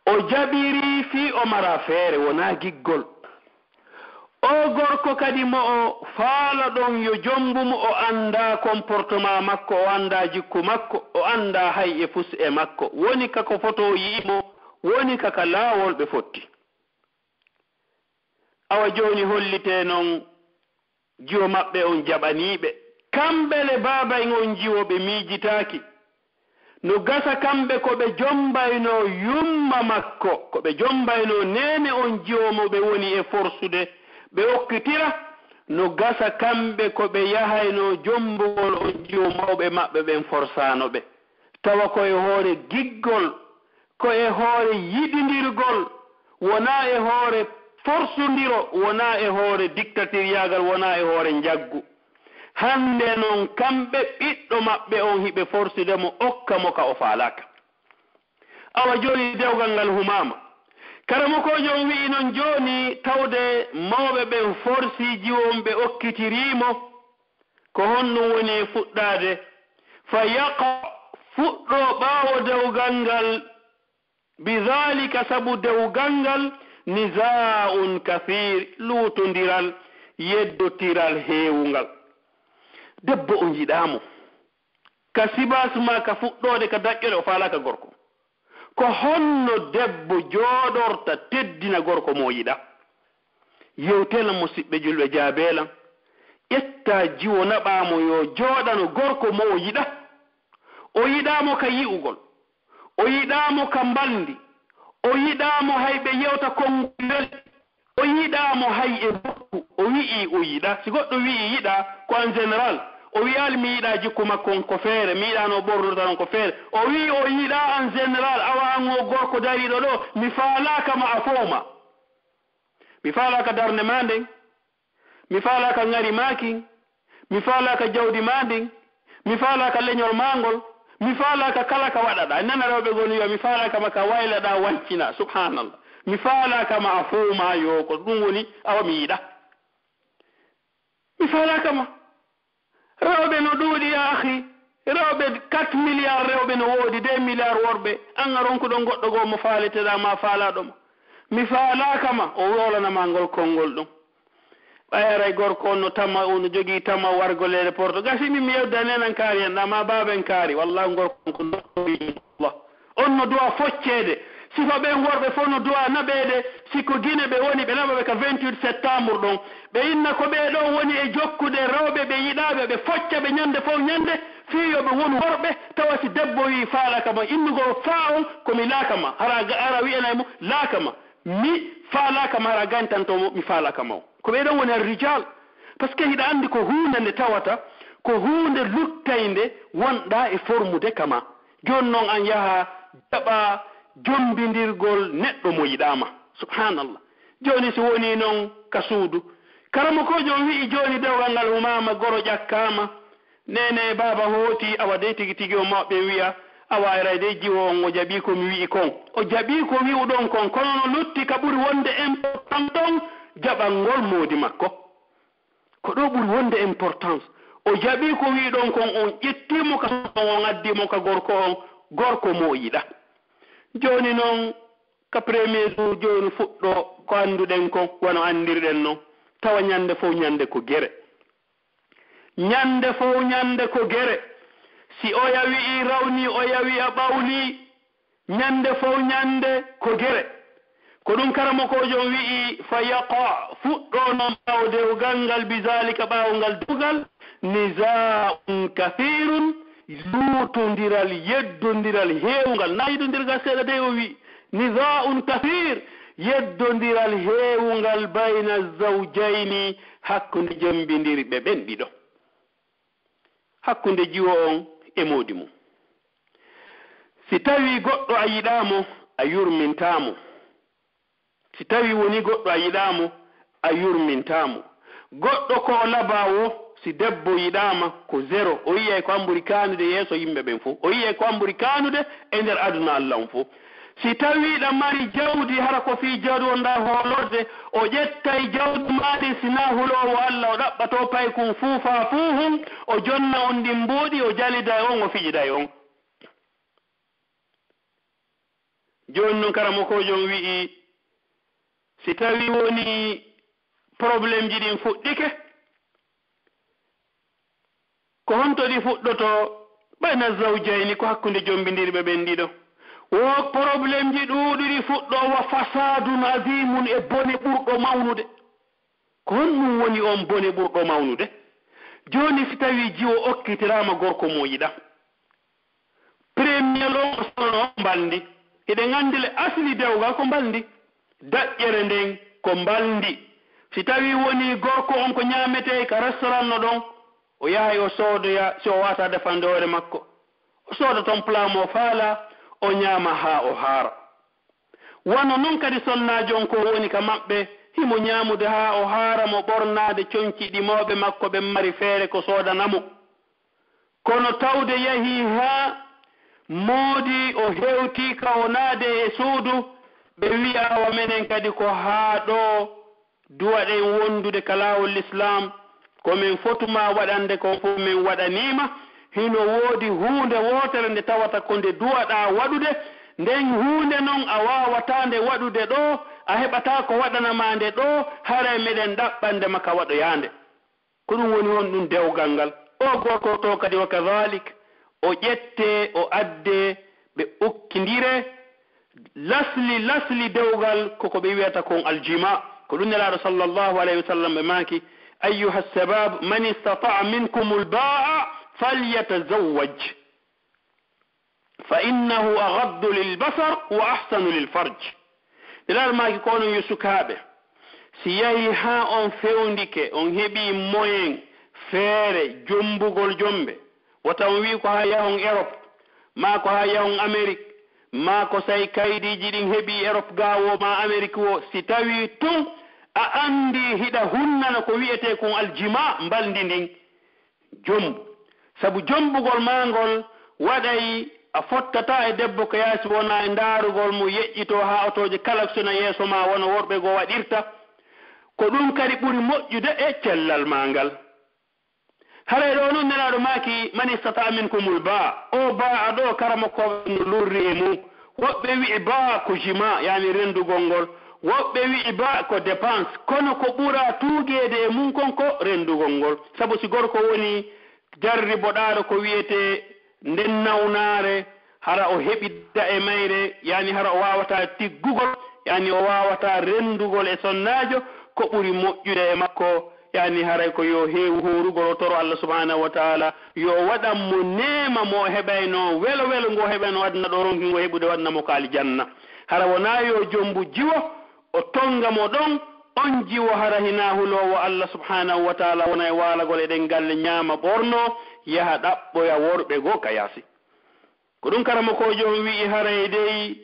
O jaɓiri fi o mara feere wona giggol. O gorko kadi mo o faala ɗon yo jombumo, o anda comportement makko, o anda jikku makko, o anda hay e fus e makko, woni kako foto yi'imo, woni kaka laawol ɓe fotti. Awa joni hollite noon jiwo maɓɓe on jaɓaniɓe, kamɓe le baaba en on jiwo ɓe miijitaaki, no gasa kamɓe ko ɓe jombayno yumma makko, ko ɓe jombayno nene on jiwomo ɓe woni e forsude ɓe okkitira, no gasa kamɓe ko ɓe yahayno jombugol on jiwo mawɓe maɓɓe ɓen forsano ɓe, tawa koye hoore giggol, koye hoore yiɗidirgol, wona e hoore forsudiro, wona e hoore dictatoriyagal, wona e hoore jaggu. Hande noon kamɓe ɓiɗɗo maɓɓe on hiɓe forsudemo okka mo ka o faalaka. Awa joni dewgal ngal humama, karamokojo on wi'i noon joni tawde mawɓe ɓen forsi jiwon ɓe okkitirimo, ko honɗum woni e fuɗɗade, fa yaqa fuɗɗo ɓaawo dewgal ngal, bidhalika sabu dewgal ngal, nizaa'un kathir, luutondiral yeddotiral heewungal. Debbo on yiɗamo ka sibasma ka fuɗɗode ka daƴƴode o faalaka gorko, ko honno debbo jooɗorta teddina gorko mo yiɗa. yewtela musidɓe julɓe jaabeelam ƴetta jiwo naɓaamo yo jooɗano gorko mo o yiɗa o yiɗaamo ka yi'ugol o yiɗaamo ka mbalndi o yiɗaamo hay ɓe yewta konngol o yiɗaamo hay e bokku o wi'i o yiɗa si goɗɗo wi'i yiɗa ko en général o wiyaali mi yiɗa jikku makko ko feere mi yiɗano ɓornotan ko feere o wi'i o yiɗa en général awaango gorko dariɗo ɗo mi faalaka ma a fooma mi faalaka darde ma nden mi faalaka ngari maaki mi faalaka jawdi ma ndin mi faalaka leñol mangol mi faalaka kala ka waɗaɗa nana rewɓe goni yo mi faalaka ma ka waylaɗa wancina subhanallah mi faalaka ma a fooma yo ko ɗum woni awa mi yiɗa mi faalaka ma rewɓe no ɗuuɗi ya ahi rewɓe 4 milliards rewɓe no woodi 2 milliards worɓe an a ronkuɗon goɗɗo goo mo faaleteɗa ma faalaɗoma mi faalaka ma o wolanama ngol konngol ɗum ɓayray gorko on no tama no jogii tama wargolede porto gasi min mi yewdanenan kaari hen ɗa ma baaben kaari wallahi gorko ko Allah on no duwa foccede sifa ɓen worɓe fof no duwa naɓede sikko guine ɓe woni ɓe naɓaɓe ka 28 septembre ɗon ɓe inna ko ɓeɗo woni e jokkude rewɓe ɓe yiɗaɓe ɓe focca ɓe ñande fof ñande fiyoɓe won worɓe tawa si debbo wi faalaka ma innugol faa on komi laakama ara wiyanaymo laakama mi faalaka ma ara gantantomo mi faalaka ma o ko ɓeɗon woni arrijal par ce que hiɗa andi ko hunde nde tawata ko hunde luttayde wonɗa e formude kama joni noon an yaha jaɓa jombindirgol neɗɗo mo yiɗama subhanallah joni so woni noon ka suudu karama ko jon wi'i joni dewgal ngal humama goro ƴakkama nene baba hooti awa de tigi tigi o mawɓe wiya awa arayde jiwo on o jaɓi komi wi'i kon o jaɓi ko wi'uɗon kon kono no lutti ka ɓuri wonde important ɗon jaɓalngol moodi makko ko ɗo ɓuri wonde importance o jaɓi ko wiɗon kon on ƴettimo ka on addimo ka gorko mo yiɗa joni noon ka premier jour joni fuɗɗo ko annduɗen kon wono andirɗen noon tawa ñande fof ñande ko gere ñande fof ñande ko gere si o yawi rawni o yawi a ɓawli ñande fof ñande ko gere ko ɗum karamo ko jon wi'i fa yaqa fuɗɗo noon ɓawo dewgal ngal bisalika ɓawongal dewgal nisaun kathirun luutondiral yeddondiral heewgal na yiɗondirgal seeɗa de o wi nisaun kathir yeddondiral heewgal bayna zawjayni hakkunde jembindirɓe ɓen ɗiɗo hakkunde jiwo on e moodi mum si tawi goɗɗo a yiɗamo a yurmintamo si tawi woni goɗɗo a yiɗamo a yurmintamo goɗɗo ko labawo si debbo yiɗama ko zéro o yiyay ko amburi kanude yeeso yimɓe ɓen fof o yiyay ko amburi kanude e nder aduna Allah on fof si tawiɗa mari jawdi hara ko fi jawdi wonda hoolorde o ƴettay jawdi maɗi sina hulowo Allah o ɗaɓɓato paykum fuufa fuuhum o jonna on ndin mbuuɗi o jalida on o fiƴiday on joni noon karamo ko jon wi'i si tawi woni probléme ji ɗin fuɗɗike ko honto ɗi fuɗɗoto bayna zawjayni ko hakkunde jombindirɓe ɓen ɗiɗo wo probléme ji ɗuuɗiɗi fuɗɗo wa fasadun adimun e bone ɓurɗo mawnude ko honɗum woni on bone ɓurɗo mawnude joni si tawi jiwo okkitirama gorko mo yiɗa premier lo o sono mbaldi eɗen andi le asli dewgal ko mbaldi daƴƴere nden ko mbaldi si tawi woni gorko on ko ñamete ka restaurant no ɗon o yahay o soodoya si o wata defande hoore makko o sooda toon plat mo faala o ñaama ha o haara wono noon kadi sonnajo on ko woni ka maɓɓe himo ñaamude ha o haara mo ɓornade coñci ɗimawɓe makko ɓen mari feere ko soodanamo kono tawde yahi ha moodi o hewti ka o naade e suudu ɓe wi'a awa menen kadi ko haa ɗo duwaɗen wondude ka laawol l'islam komin fotuma waɗande kon fof min waɗanima hino woodi huunde wootere nde tawata ko nde duwaɗa waɗude nden huunde noon a wawata nde waɗude ɗo a heɓata ko waɗanama nde ɗo hara meɗen ɗaɓɓande maka waɗoyande ko ɗum woni on ɗum dewgal ngal o gorko to kadi wa kadalik o ƴette o adde ɓe ukkidire lasli dewgal koko ɓe wiyata kon aljima ko ɗum nelaɗo sallllahu alayhi wa sallam ɓe maaki أيها الشباب من استطاع منكم الباء فليتزوج فإنه أغض للبصر وأحسن للفرج نلال ماكي كونو يسكابه سيهي ها on fewndike on heɓi moyen feere jombugol jombe wata on wi ko ha yahon Europe ma ko ha yahon Amérique ma ko say kaydiji ɗin heɓi Europe gawo ma Amérique wo si tawi tun a andi hida hunnana ko wi'ete kon aljima mbaldi ndin jombu sabu jombugol mangol waɗay a fottata e debbo ko yaasi wona e ndaarugol mo yeƴƴito ha otoje kalaksona yeeso ma wona worɓe go waɗirta ko ɗum kadi ɓuri moƴƴude e cellal mangal haray ɗo noon nelaɗo maaki man istata minkumul ba o ba aɗo karama ko no lurri e mum woɓɓe wi'i ba ko jima yani rendugol ngol woɓɓe wi'i ba ko dépense kono ko ɓura tuugede e mum kon ko rendugol ngol sabu si gorko woni jarriboɗaɗo ko wiyete nden nawnaare hara o heɓidda e mayre yani hara o wawata tiggugol yani o wawata rendugol e sonnajo ko ɓuri moƴƴude e makko yani haray ko yo heewu horugol o toro Allah subhanahu wa ta'ala yo waɗan mo nema mo heɓayno welo welo ngo heɓayno adna ɗo ronki ngo heɓude waɗna mo ko aljanna hara wona yo jombu jiwo o tonga mo ɗon on jiwo hara hina hulowo Allah subhanahu wa ta'ala wona e walagol eɗen galle ñaama ɓorno yaha ɗaɓɓoya worɓe goo ka yaasi ko ɗum karama ko jom wi'i haray dey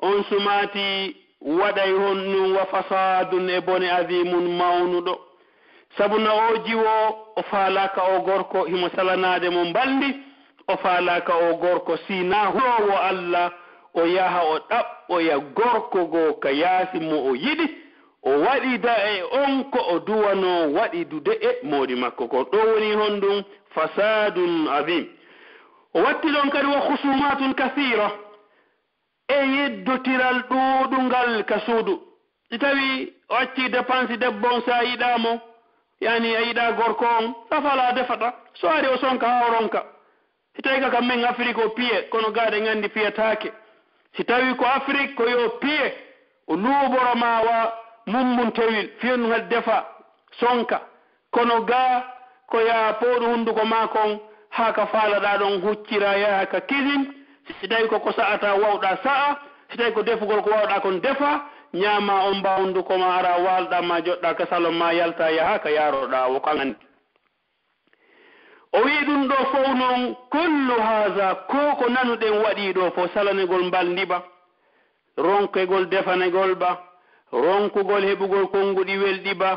on sumati waɗay honnum wa fasadun e bone azimun mawnuɗo sabu no o jiwo o faalaka o gorko himo salanade mo mbaldi o faalaka o gorko sina hulowo Allah o yaha o ɗaɓɓoya gorko goo ka yaasi mo o yiɗi o waɗida e on ko o duwano waɗidude e moodi makko ko ɗo woni honɗum fasadun azim o watti ɗon kadi wa husumatun kathira e yeddotiral ɗuɗungal ka suudu si tawi o acci dépense debbo on sa yiɗamo yani a yiɗa gorko on safala defata so ari o sonka ha o ronka si tawi ka kam men Afrique o piye kono gaɗe gandi piyatake si tawi ko Afrique ko yo piye o luuɓoro ma wa mummun tewil fiyon had defa sonka kono ga ko ya pooɗo hunduko ma kon ha ka faalaɗa ɗon huccira yaha ka kisin si tawi ko sa'ata wawɗa sa'a si tawi ko defugol ko wawɗa kon defa ñaama on mba hunduko ma ara walɗa ma joɗɗa ka salon ma yalta yaha ka yaroɗa o kan andi o wi ɗum ɗo fof noon kullu haha ko nanuɗen waɗi ɗo fof salanegol mbal ndiɓa ronkegol defanegol ba ronkugol heɓugol konnguɗi welɗi ba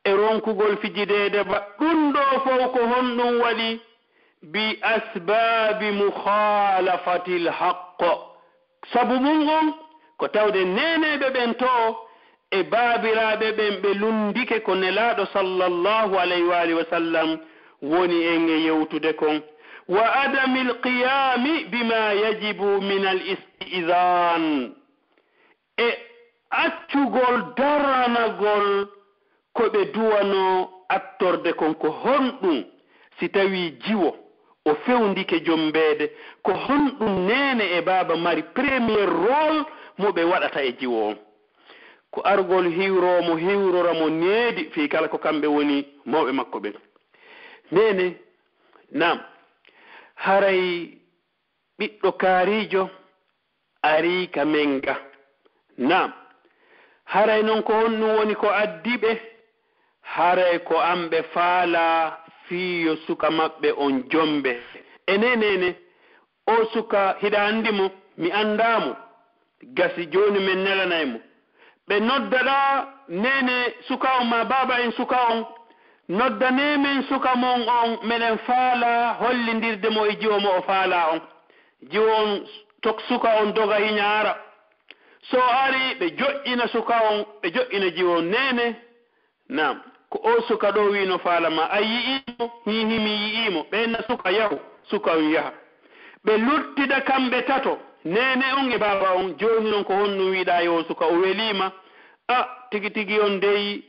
e ronkugol fijidede ba ɗum ɗo fof ko honɗum waɗi bi asbabi mukhalafati lhaqq sabu mum on ko tawde neneɓe ɓen to e baabiraɓe ɓen ɓe lundike ko nelaɗo sallllahu alayhi wa alihi wa sallam woni en e yewtude kon wa adami alqiyami bima yajibu min al istizan e accugol daranagol ko ɓe duwano attorde kon ko honɗum si tawi jiwo o fewndike jombede ko honɗum nene e baba mari premier rôle mo ɓe waɗata e jiwo on ko argol hiwromo hiwroramo needi fi kala ko kamɓe woni mawɓe makko ɓen nene nam haray ɓiɗɗo kaarijo ari ka menga nam haray noon ko honɗum woni ko addiɓe haray ko amɓe faala fiyo suka maɓɓe on jombe enenene o suka hiɗa andimo mi andamo gasi joni men nelanaymo ɓe noddaɗa nene suka on ma baba en suka on noddanemen suka mon on meɗen faala hollidirde mo e jiwo mo o faala on jiwo on tok suka on doga hiñaara so ari ɓe joƴƴina suka on ɓe joƴƴina jiwo on nene nam ko o suka ɗo wino faala ma a yi'imo hihimi yi'imo ɓenna suka yahu suka on yaha ɓe luttida kamɓe tato nene on e baba on joni noon ko honno wiɗa yo suka o welima a tigi tigi on dey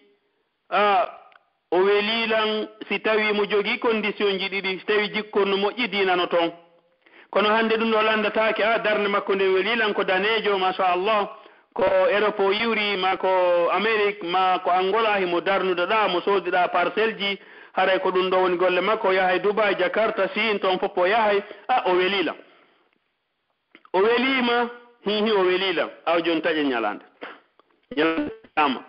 a o welilan si tawi mo jogui condition ji ɗiɗi si tawi jikkonno moƴƴi dinano toon kono hande ɗum ɗo landatake a darde makko nde welilan ko danejo machallah ko Europe yuri ma ko Amerique ma ko Angola himo darnude da mo sodida parcelle ji haray ko dum do woni golle makko yahay Dubai Jakarta Sin ton fopo yahay o welila o welima hi o welila aw jon taje nyalande nyama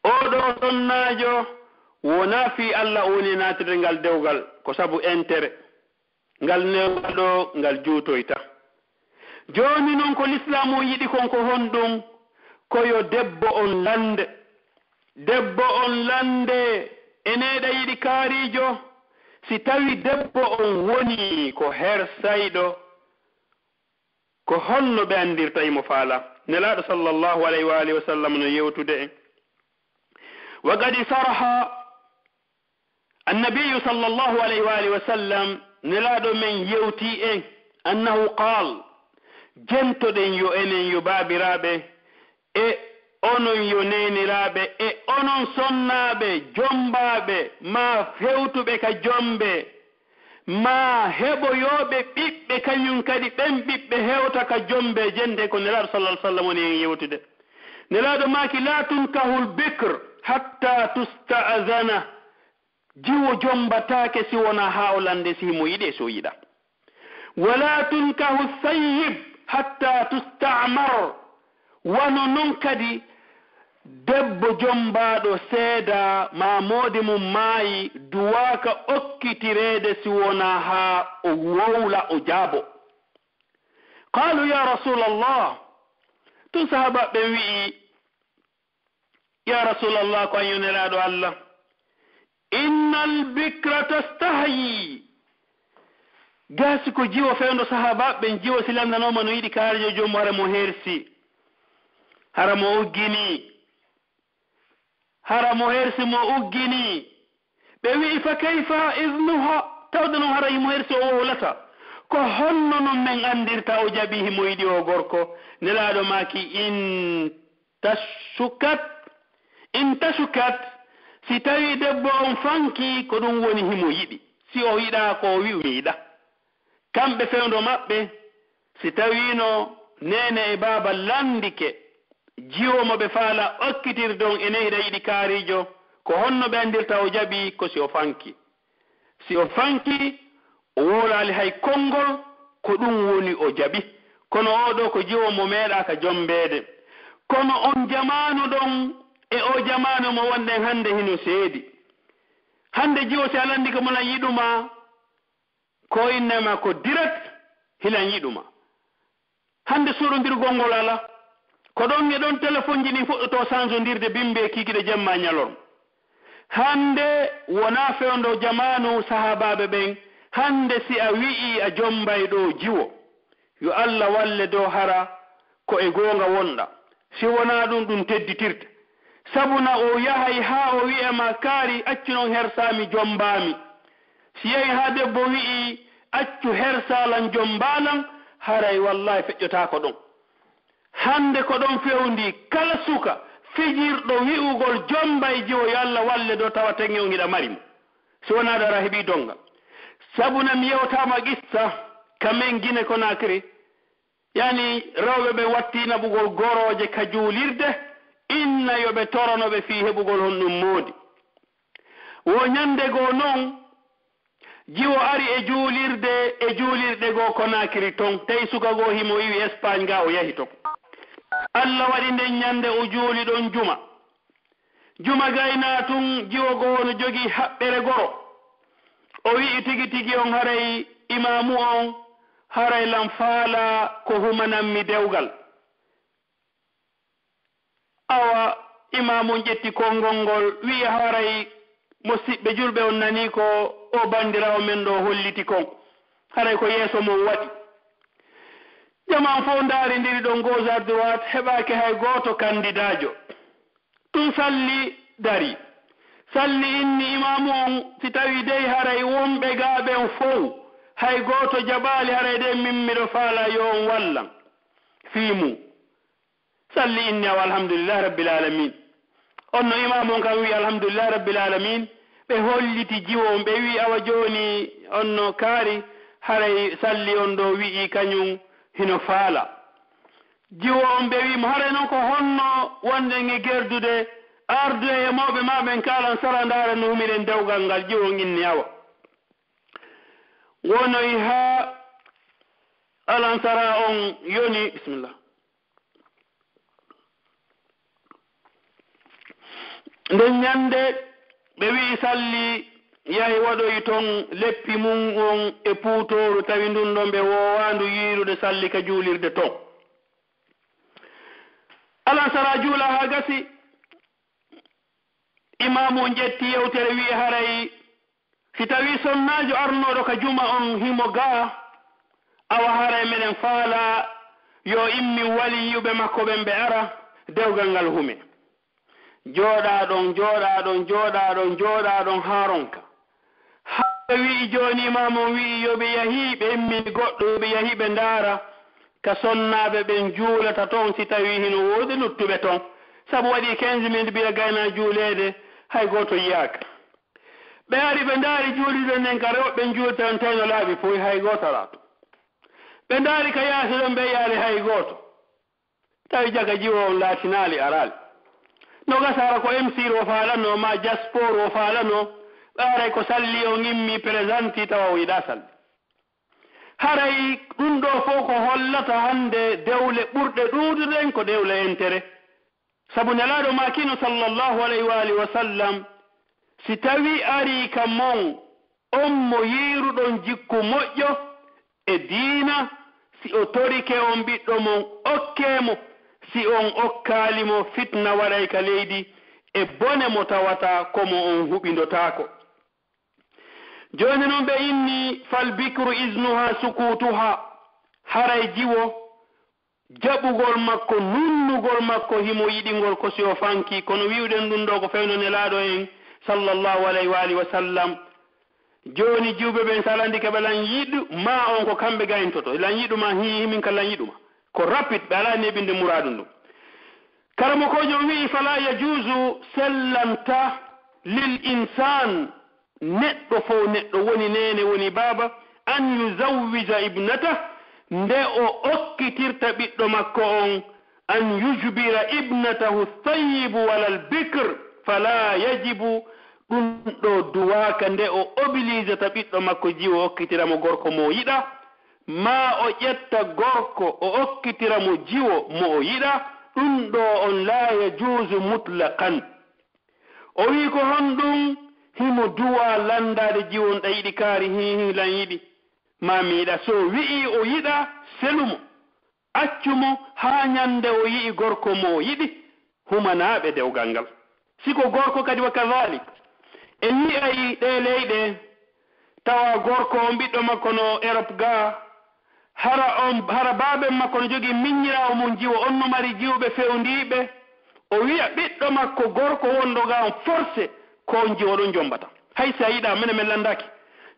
o do sonnajo wona fi Allah woni natire ngal dewgal ko sabu intérêt ngal newdo ngal juutoyta joni non ko l'islam o yidi kon ko hondum ko yo debbo on lande eneɗa yiɗi kaarijo si tawi debbo on woni ko hersayɗo ko holno ɓe andirta imo faala nelaɗo sallllahu alayhi wa alihi wa sallam no yewtude en wa qad saraha annabiyu sallllahu alayhi wa alihi wa sallam nelaɗo men yewti en annahu qal jentoɗen yo enen yo baabiraɓe e onon yo neniraɓe e onon sonnaɓe jombaɓe ma fewtuɓe ka jombe ma heɓoyoɓe ɓiɓɓe kañum kadi ɓen ɓiɓɓe hewta ka jombe jende ko nelaɗo sallah ah sallam woni en yewtude nelaɗo maki la tunkahul bikr hatta tusta'zana jiwo jombatake si wona hawlande si mo yiɗe so yiɗa wala tunkahu sayyib hatta tustamar wano non kadi debbo jombaɗo seeda ma modi mum maayi duwaka okkitirede si wona ha o wowla o jaabo qalu ya rasulallah tun sahaba ɓe wi'i ya rasulallah ko anyonelaɗo Allah innal bikra tastahyi gasi ko jiwo fewndo sahaba ɓen jiwo silandanoma no yiɗi kaarijo jom hara mo hersi hara mo uggini hara mo hersi mo uggini ɓe wi'i fa kayfa idnuha tawde noon hara himo hersi o wowlata ko honno non men andirta o jaɓi himo yiɗi o gorko nelaɗo maki in tashukat si tawi debbo on fanki ko ɗum woni himo yiɗi si o yiɗa ko o wi'u mi yiɗa kamɓe fewndo maɓɓe si tawino nene e baba landike jiwomo ɓe faala okkitirde on ene hiɗa yiɗi kaarijo ko honno ɓe andirta o jaɓi ko si o fanki o wolali hay konngol ko ɗum woni o jaɓi kono oɗo ko jiwomo meeɗa ka jombede kono on jamanu ɗon e o jamanu mo wonɗen hande hino seedi hande jiwo si alandi ko mona yiɗuma ko innema ko direct hilan yiɗuma hande surodirgol ngol ala ko ɗon e ɗon téléphone ji ɗin fuɗɗoto changeodirde bimbe kikiɗe jemma ñalon hande wona fewndo jamanu sahabaɓe ɓen hande si a wi'i a jombay ɗo jiwo yo Allah walle dow hara ko e gonga wonɗa si wona ɗum tedditirta sabuna o yahay ha o wi'ama kaari accu noon hersami jombami si yehi ha debbo wi'i accu hersalan jombalan haray wallahi feƴƴota ko ɗon hande ko ɗon fewndi kala suka fijirɗo wi'ugol jombay jiwo yo Allah walle dow tawa tenge on hiɗa marimo si wona dara heeɓi donga sabuna mi yewtama qissa kamen Guinée Conakry yani rewɓe ɓe watti naɓugol goroje ka juulirde inna yoɓe toronoɓe fi heɓugol hon ɗum moodi wo ñande goo noon jiwo ari e juulirɗe goo Conakry ton tawi suka goo himo wiwi Espagne ga o yahi ton Allah waɗi nden ñande o juuli ɗon juma gayna tun jiwo goo no jogii haɓɓere goro o wi'i tigi on haray imamu on haray lam faala ko humananmi dewgal awa imamu ƴetti konngol ngol wi'i haray musidɓe julɓe on nani ko o bandirawo men ɗo holliti kon haray ko yeeso mum waɗi jaman fof ndaarindiri ɗon gauche à droite heɓaki hay gooto candidajo ɗum salli inni imamu on si tawi dey haray wonɓe gaaɓen fof hay gooto jaɓaali haray de min miɗo faala yo on wallan fiimu salli inni aw alhamdulillahi rabbil alamin on no imamu on kam wi alhamdulillahi rabbil alamin ɓe holliti jiwo on ɓe wi awa joni on no kaari haray salli on ɗo wi'i kañum hino faala jiwo on ɓe wimo haray noon ko honno wonɗen e gerdude ardude e mawɓe ma ɓen kalan sara ndara no humiɗen dewgal ngal jiwo on inni awa wonoyi ha alansara on yoni bisimillah nden ñande ɓe wi salli yahi waɗoyi toon leppi mum on e puutoru tawi ndun ɗon ɓe wowandu yiirude salli ka juulirde toon alansara juula ha gasi imamu on ƴetti yewtere wi haray si tawi sonnajo arnoɗo ka juma on himo gaa awa haray meɗen faala yo immi waliyuɓe makko ɓen ɓe ara dewgal ngal hume jooɗaɗon haronka haɓe wi'i joni imamu wi'i yoɓe yahi ɓe immini goɗɗo yoɓe yahi ɓe ndaara ka sonnaɓe ɓen juulata toon si tawi hino woodi luttuɓe toon sabu waɗi 15 minutes mbiya gayna juulede hay goto yiyaka ɓe ari ɓe ndaari juulide nden ka rewɓe juulta on tawno laaɓi poyi hay goto alato ɓe ndaari ka yaasi ɗon ɓe yaali hay goto tawi jaga jiwo on laatinaali araali no gasara ko MC o faalano ma diaspor o faalano ɓe aray ko salli on immi présenti tawa o yiɗa salli haray ɗum ɗo fof ko hollata hande dewle ɓurɗe ɗuuɗuɗen ko dewle intérêt sabu nelaɗo makino sallllahu alayhi wa alihi wa sallam si tawi ari ka mon on mo yiruɗon jikku moƴƴo e diina si o torike on ɓiɗɗo mon okkemo si on okkalimo fitna waɗay ka leydi e bone mo tawata komo on huɓindotako joni noon ɓe inni fal bikru isnuha sukutuha haray jiwo jaɓugol makko nunnugol makko himo yiɗingol ko si o fanki kono wiwɗen ɗum ɗo ko fewno nelaɗo en sallllahu alayhi wa alihi wa sallam joni jiwɓe ɓen salandi keɓe lan yiɗu ma on ko kamɓe gayntoto lan yiɗuma himin ka lan yiɗuma ko rapide ɓe ala neɓinde muradum ɗum karamo kojo wi fala yajuzu sellanta lil insan neɗɗo fo neɗɗo woni nene woni baba an yuzawwija ibnata nde o okkitirta ɓiɗɗo makko on an yujbira ibnatahu tayyibu wala albikr fala yajibu ɗum ɗo duwaka nde o obligeata ɓiɗɗo makko jiwo okkitiramo gorko mo yiɗa ma o ƴetta gorko o okkitiramo jiwo mo o yiɗa ɗum ɗo on la yajuzu mutlaqan o wi ko honɗum himo duwa landade jiwon ɗa yiɗi kaari hihi lan yiɗi ma mi yiɗa so wi'i o yiɗa selumo accumo ha ñande o yi'i gorko mo o yiɗi humanaɓe dewgal ngal siko gorko kadi wa kadalik en yi'ay ɗe leyɗe tawa gorko on ɓiɗɗo makko no Europe ga hara baben makko no jogui miññirawo mum jiwo on no mari jiwɓe fewndiɓe o wiya ɓiɗɗo makko gorko wonɗo ga on forcé ko on jiwo ɗon jombata hay sa yiɗa mene min landaki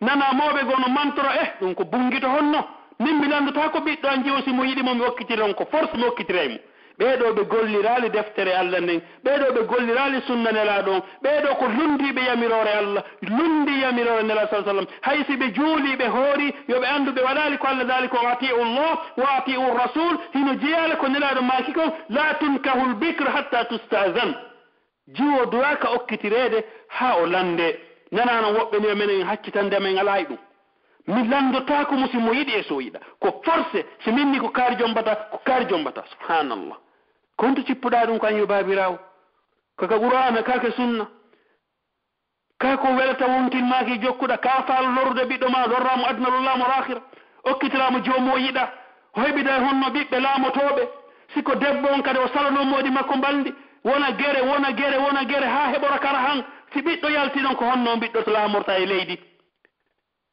nana mawɓe gono mantoro ɗum ko bungito honno min mi landata ko ɓiɗɗo an jiwo si mo yiɗimo mi okkitira on ko force mi okkitiraymo ɓeɗo ɓe gollirali deftere Allah nden ɓeɗo ɓe gollirali sunna nelaɗo on ɓeɗo ko lundiɓe yamirore Allah lundi yamirore nela sa sallam hay si ɓe juuliɓe hoori yoɓe andu ɓe waɗali ko Allah dali ko atiu llah wa atiu rasul hino jeyale ko nelaɗo maki ko la tunkahu lbicre hatta tustazan jiwo duwaka okkitirede ha o lande nanano woɓɓe ni menen haccitande men ala e ɗum mi landotako musi mo yiɗi e so yiɗa ko forcé so minni ko kaari jombata subhanallah konto cippuɗa ɗum ko an yo babirawo kaka qur'ana kake sunna kako welata wontinmaki jokkuɗa ka faal lorde ɓiɗɗo ma lorramo aduna lollamo rahira okkitiramo jomo yiɗa o heɓida honno ɓiɓɓe laamotoɓe siko debbo on kadi o salanomoɗi makko mbaldi wona gere ha heɓora kara han si ɓiɗɗo yalti ɗon ko honno ɓiɗɗo to laamorta e leydi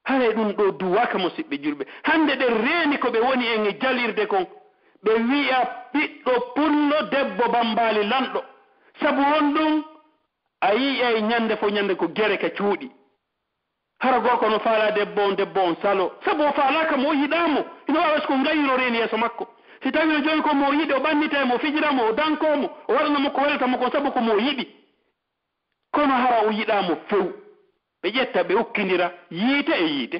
hare ɗum ɗo duwaka musidɓe julɓe hande ɗe reeni ko ɓe woni en e jalirde kon ɓe wi'a ɓiɗɗo pullo debbo bambali lanɗo sabu won ɗum a yi'ay ñande fo ñande ko gere ka cuuɗi hara gorko no faala debbo on salo sabu o faalaka mo o yiɗamo ino wawa ko ngayiro reeni yeeso makko si tawi no joni ko mo yiɗi o ɓannitaymo o fijiramo o dankomo o waɗanamo ko welatamo kon sabu ko mo yiɗi kono hara o yiɗamo few ɓe ƴetta ɓe ukkidira yiite e yiite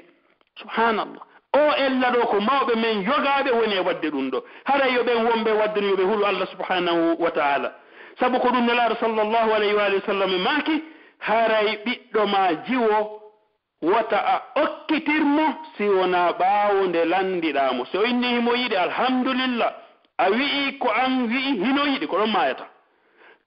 subhanallah o ella ɗo ko mawɓe men yogaɓe woni e wadde ɗum ɗo haray yo ɓen wonɓe wadde yoɓe hulu Allah subhanahu wa ta'ala sabu ko ɗum nelaɗo sallllahu alayhi wa alihi wa sallam maaki haray ɓiɗɗo ma jiwo wata a okkitirmo si wona ɓaawo nde landiɗamo so inni himo yiɗi alhamdulillah a wi'i ko an wi'i hino yiɗi ko ɗon mayata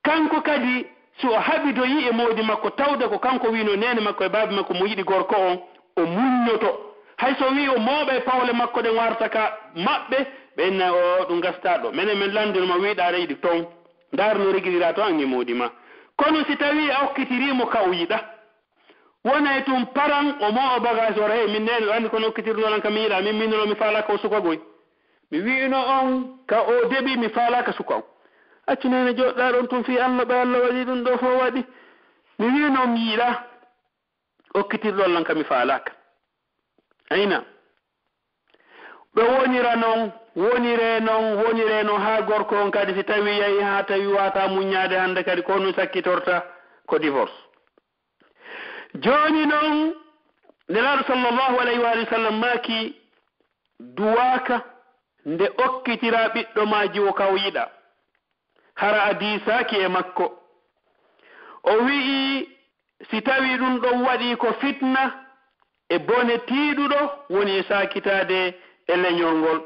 kanko kadi si o haɓido yi e mawdi makko tawde ko kanko wino nene makko e baabi makko mo yiɗi gorko on o muññoto hay so wi o mawɓe e pawle makko ɗen warta ka maɓɓe ɓe inna o ɗum gasta ɗo minen min landinoma wiɗa aɗa yiɗi ton darno regiɗira to an e mawdi ma kono si tawi a okkitirimo ka o yiɗa wonay tum paran o mo o bagage ora hey min nene andi kono okkitirnolan ka mi yiɗa min minno mi faalaka o sukagoy mi wiino on ka o deɓi mi faalaka suka on acci nene joɗɗa ɗon tum fi Allah ɓe Allah waɗi ɗum ɗo fof waɗi mi wiino mi yiɗa okkitirɗon lan ka mi faalaka ayna ɓe wonire noon ha gorko on kadi si tawi yahi ha tawi wata muññade hande kadi ko no sakkitorta ko divorce joni noon nelaɗo sallllahu alayhi wa alihi wa sallam maki duwaka nde okkitira ɓiɗɗo ma jiwo kaw yiɗa hara a disaki e makko o wi'i si tawi ɗum ɗon waɗi ko fitna e bone tiiɗuɗo woni e sakitade e leñol ngol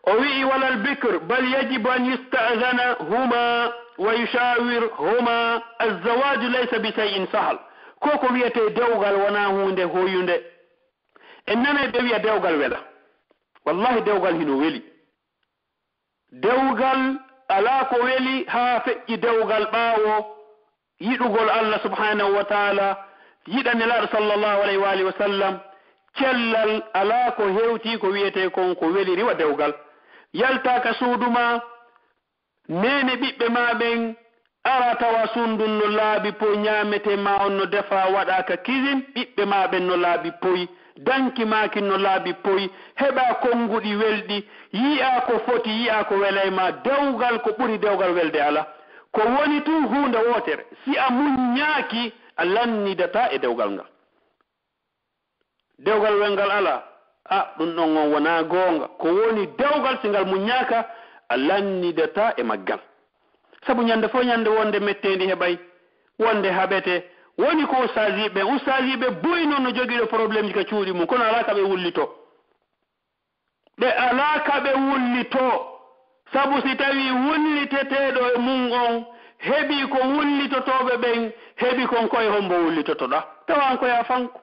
o wi'i walal bikr bal yajibu an yusta'zana huma wa yushawir huma azzawaju laysa bi shay'in sahal ko wiyete dewgal wona hunde hoyunde en nanay ɓe wiya dewgal wela wallahi dewgal hino weli dewgal ala ko weli ha feƴƴi dewgal ɓaawo yiɗugol Allah subhanahu wa ta'ala yiɗa nelaɗo sallllahu alayhi wa alihi wa sallam cellal ala ko hewti ko wiyete kon ko weli riwa dewgal yaltaka suuduma nene ɓiɓɓe ma ɓen ara tawa sundun no laabi poy ñamete ma on no defa waɗaka cuisine ɓiɓɓe ma ɓen no laabi poy danki makin no laabi poy heɓa konguɗi welɗi yi'a ko foti yi'a ko welayma dewgal ko ɓuri dewgal welde ala ko woni tun hunde wotere si a muññaki a lannidata e dewgal ngal dewgal welngal ala ɗum ɗon on wona goonga ko woni dewgal si ngal muññaka a lannidata e maggal sabu ñande fof ñande wonde mettendi heɓay wonde haɓete woni ko ustajiɓe boyi noon no jogiiɗo probléme ji ka cuuɗi mum kono ala ka ɓe wullito ɓe ala ka ɓe wullito sabu si tawi wulliteteɗo e mum on heɓi ko wullitotoɓe ɓen heɓi kon koye hombo wullitotoɗa tawan koya fanko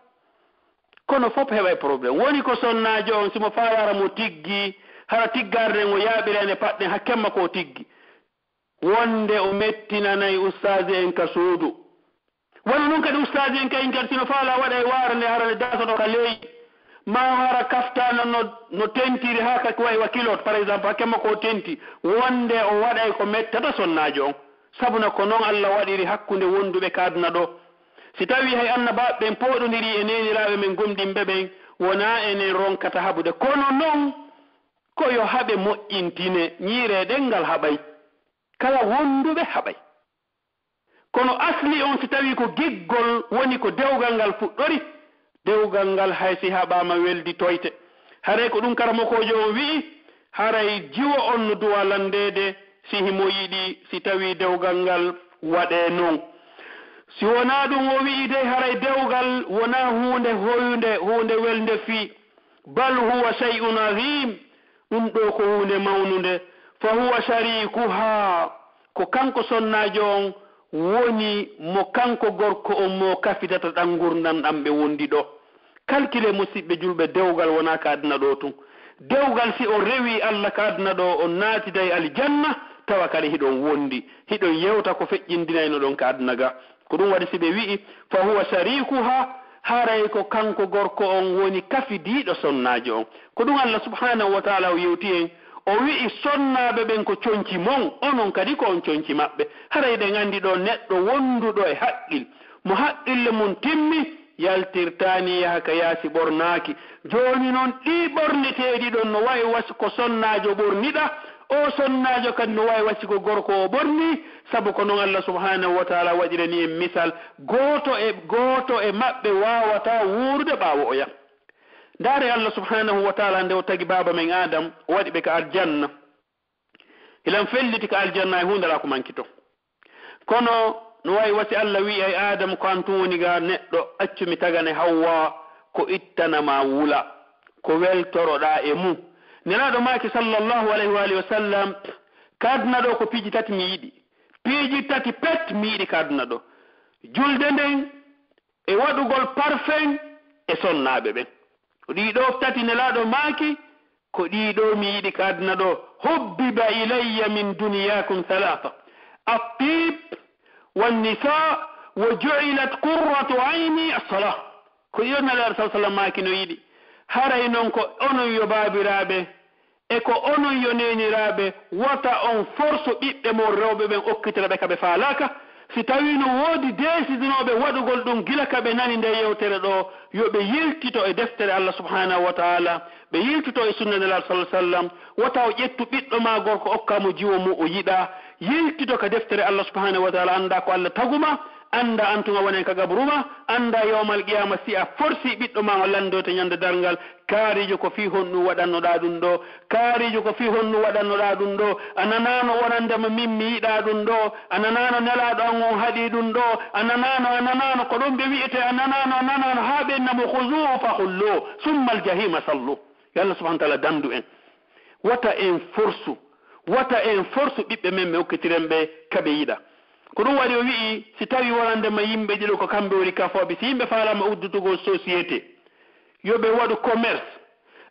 kono fof heɓay probléme woni ko sonnajo on simo fawara mo tiggi hara tiggarde ngo yaaɓirene paɗɗen hakkemma ko tiggi wonde o mettinanayi ustaji en ka suudu woni ɗum kadi ustaji en kayin kadi sino faala waɗa e waara nde hara nde dasoɗo ka leeyi ma hara kaftana no tentiri ha kaki wayi wakilote par exemple hakkemma ko tenti wonde o waɗay ko mettata sonnajo on sabuna ko noon Allah waɗiri hakkunde wonduɓe kaduna ɗo si tawi hay annabaɓe ɓen poɗodiri e neniraɓe men gomɗinɓe ɓen wona enen ronkata haɓude kono noon ko yo haɓe moƴƴintine ñiire ɗengal haɓay kala wonduɓe haɓay kono asli on si tawi ko giggol woni ko dewgal ngal fuɗɗori dewgal ngal hay si haɓama weldi toyte haray ko ɗum karamokojo on wi'i haray jiwo on no duwa landede si himo yiɗi si tawi dewgal ngal waɗe noon si wona ɗum o wi'i dey haray dewgal wona hunde welde fi bal huwa shay'un azim ɗum ɗo ko hunde mawnude fa huwa sharikuha ko kanko sonnajo on woni mo kanko gorko on mo kafitata ɗan gurdam ɗam ɓe wondi ɗo calcule musidɓe julɓe dewgal wona ka aduna ɗo tun dewgal si o rewi Allah ka aduna ɗo on naatiday aljanna tawa kadi hiɗon wondi hiɗon yewta ko feƴƴindinayno ɗon ka aduna ga ko ɗum waɗi si ɓe wi'i fa huwa sharikuha haray ko kanko gorko on woni kafidiɗo sonnajo on ko ɗum Allah subhanahu wa ta'ala o yewti en o wi'i sonnaɓe ɓen ko conci mon onon kadi ko on conci maɓɓe haray ɗen andi ɗo neɗɗo wonduɗo e haqqil mo haqqille mum timmi yaltirtani yaha ka yaasi ɓornaki joni noon ɗi ɓorneteɗi ɗon no wawi wasi ko sonnajo ɓorniɗa o sonnajo kadi no wawi wasi ko gorko o ɓorni sabu ko noon Allah subhanahu wa ta'ala waɗirani en misal goto e maɓɓe wawata wurde ɓawo o yam dare Allah subhanahu wa ta'ala nde o tagi baba men Adam wadi be ka aljanna ilan felliti ka aljanna e hundara ko mankito kono no way wasi Allah wi ay Adam ko antu woni ga neddo accumi tagane Hawwa ko ittana ma wula ko weltoroda e mu nelaado maaki sallallahu alayhi wa alihi wa sallam kadna do ko piji tati mi yidi piji tati pet mi yidi kadna do julde nden e wadugol parfum e sonnaabe ben ɗiɗo tati nelaado maaki ko ɗiɗo mi yiɗi kadna ɗo hubbiba ilayya min duniyakum thalatha at-tib wan-nisa wa ju'ilat qurratu ayni as-salah ko ɗiɗo nelaado sallallahu alaihi wasallam maaki no yiɗi haray non ko onon yo baabiraaɓe e ko onon yo neniraaɓe wota on force ɓiɓɓe mon rewɓe ɓen okkitiraɓe kaɓe faalaka si tawi no woodi desidinoɓe waɗugol ɗum gila ka ɓe nani nde yewtere ɗo yo ɓe yiltito e deftere Allah subhanahu wa ta'ala ɓe yiltito e sunna nelaɗo sallallahu alaihi wasallam wata o ƴettu ɓiɗɗo ma gorko okkamo jiwo mu o yiɗa yiltito ka deftere Allah subhanahu wa ta'ala anda ko Allah taguma anda antuma wonen ka gabruma anda yawmal qiyama si a forsi ɓiɗɗo ma o landote ñande dargal kaarijo ko fi honnu waɗannoɗa ɗum ɗo kaarijo ko fi honnu waɗannoɗa ɗum ɗo a nanano wonandema min mi yiɗa ɗum ɗo a nanano nelaɗo an on haɗi ɗum ɗo a nanano ko ɗon ɓe wi'ete a nanano ha ɓennamo khuzuhu fa hullu summa aljahima sallu yo Allah subhanahu wa ta'ala dandu en wata en force ɓiɓɓe men ɓe hokkitiren ɓe kaɓe yiɗa ko ɗum waɗi o wi'i si tawi wonandema yimɓe ɗiɗo ko kamɓe woni kafoɓe si yimɓe falama uddutugol société yoɓe waɗu commerce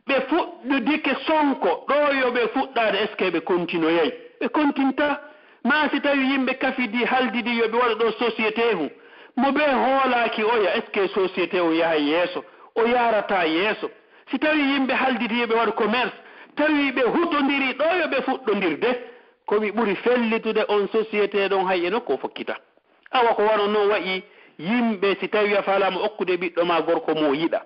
ɓe fuɗɗudike sonko ɗo yoɓe fuɗɗade est ce que ɓe continuoyay ɓe continta ma si tawi yimɓe kafidi haldidi yoɓe waɗa ɗo société hu mo ɓe hoolaki oya est ce que société o yaha yeeso o yarata yeeso si tawi yimɓe haldidi yoɓe waɗa commerce tawi ɓe hutodiri ɗo yoɓe fuɗɗodirde komi ɓuri fellitude on société ɗon hay e nokku o fokkita awa ko wano noon wayi yimɓe si tawi a falama okkude ɓiɗɗo ma gorko mo yiɗa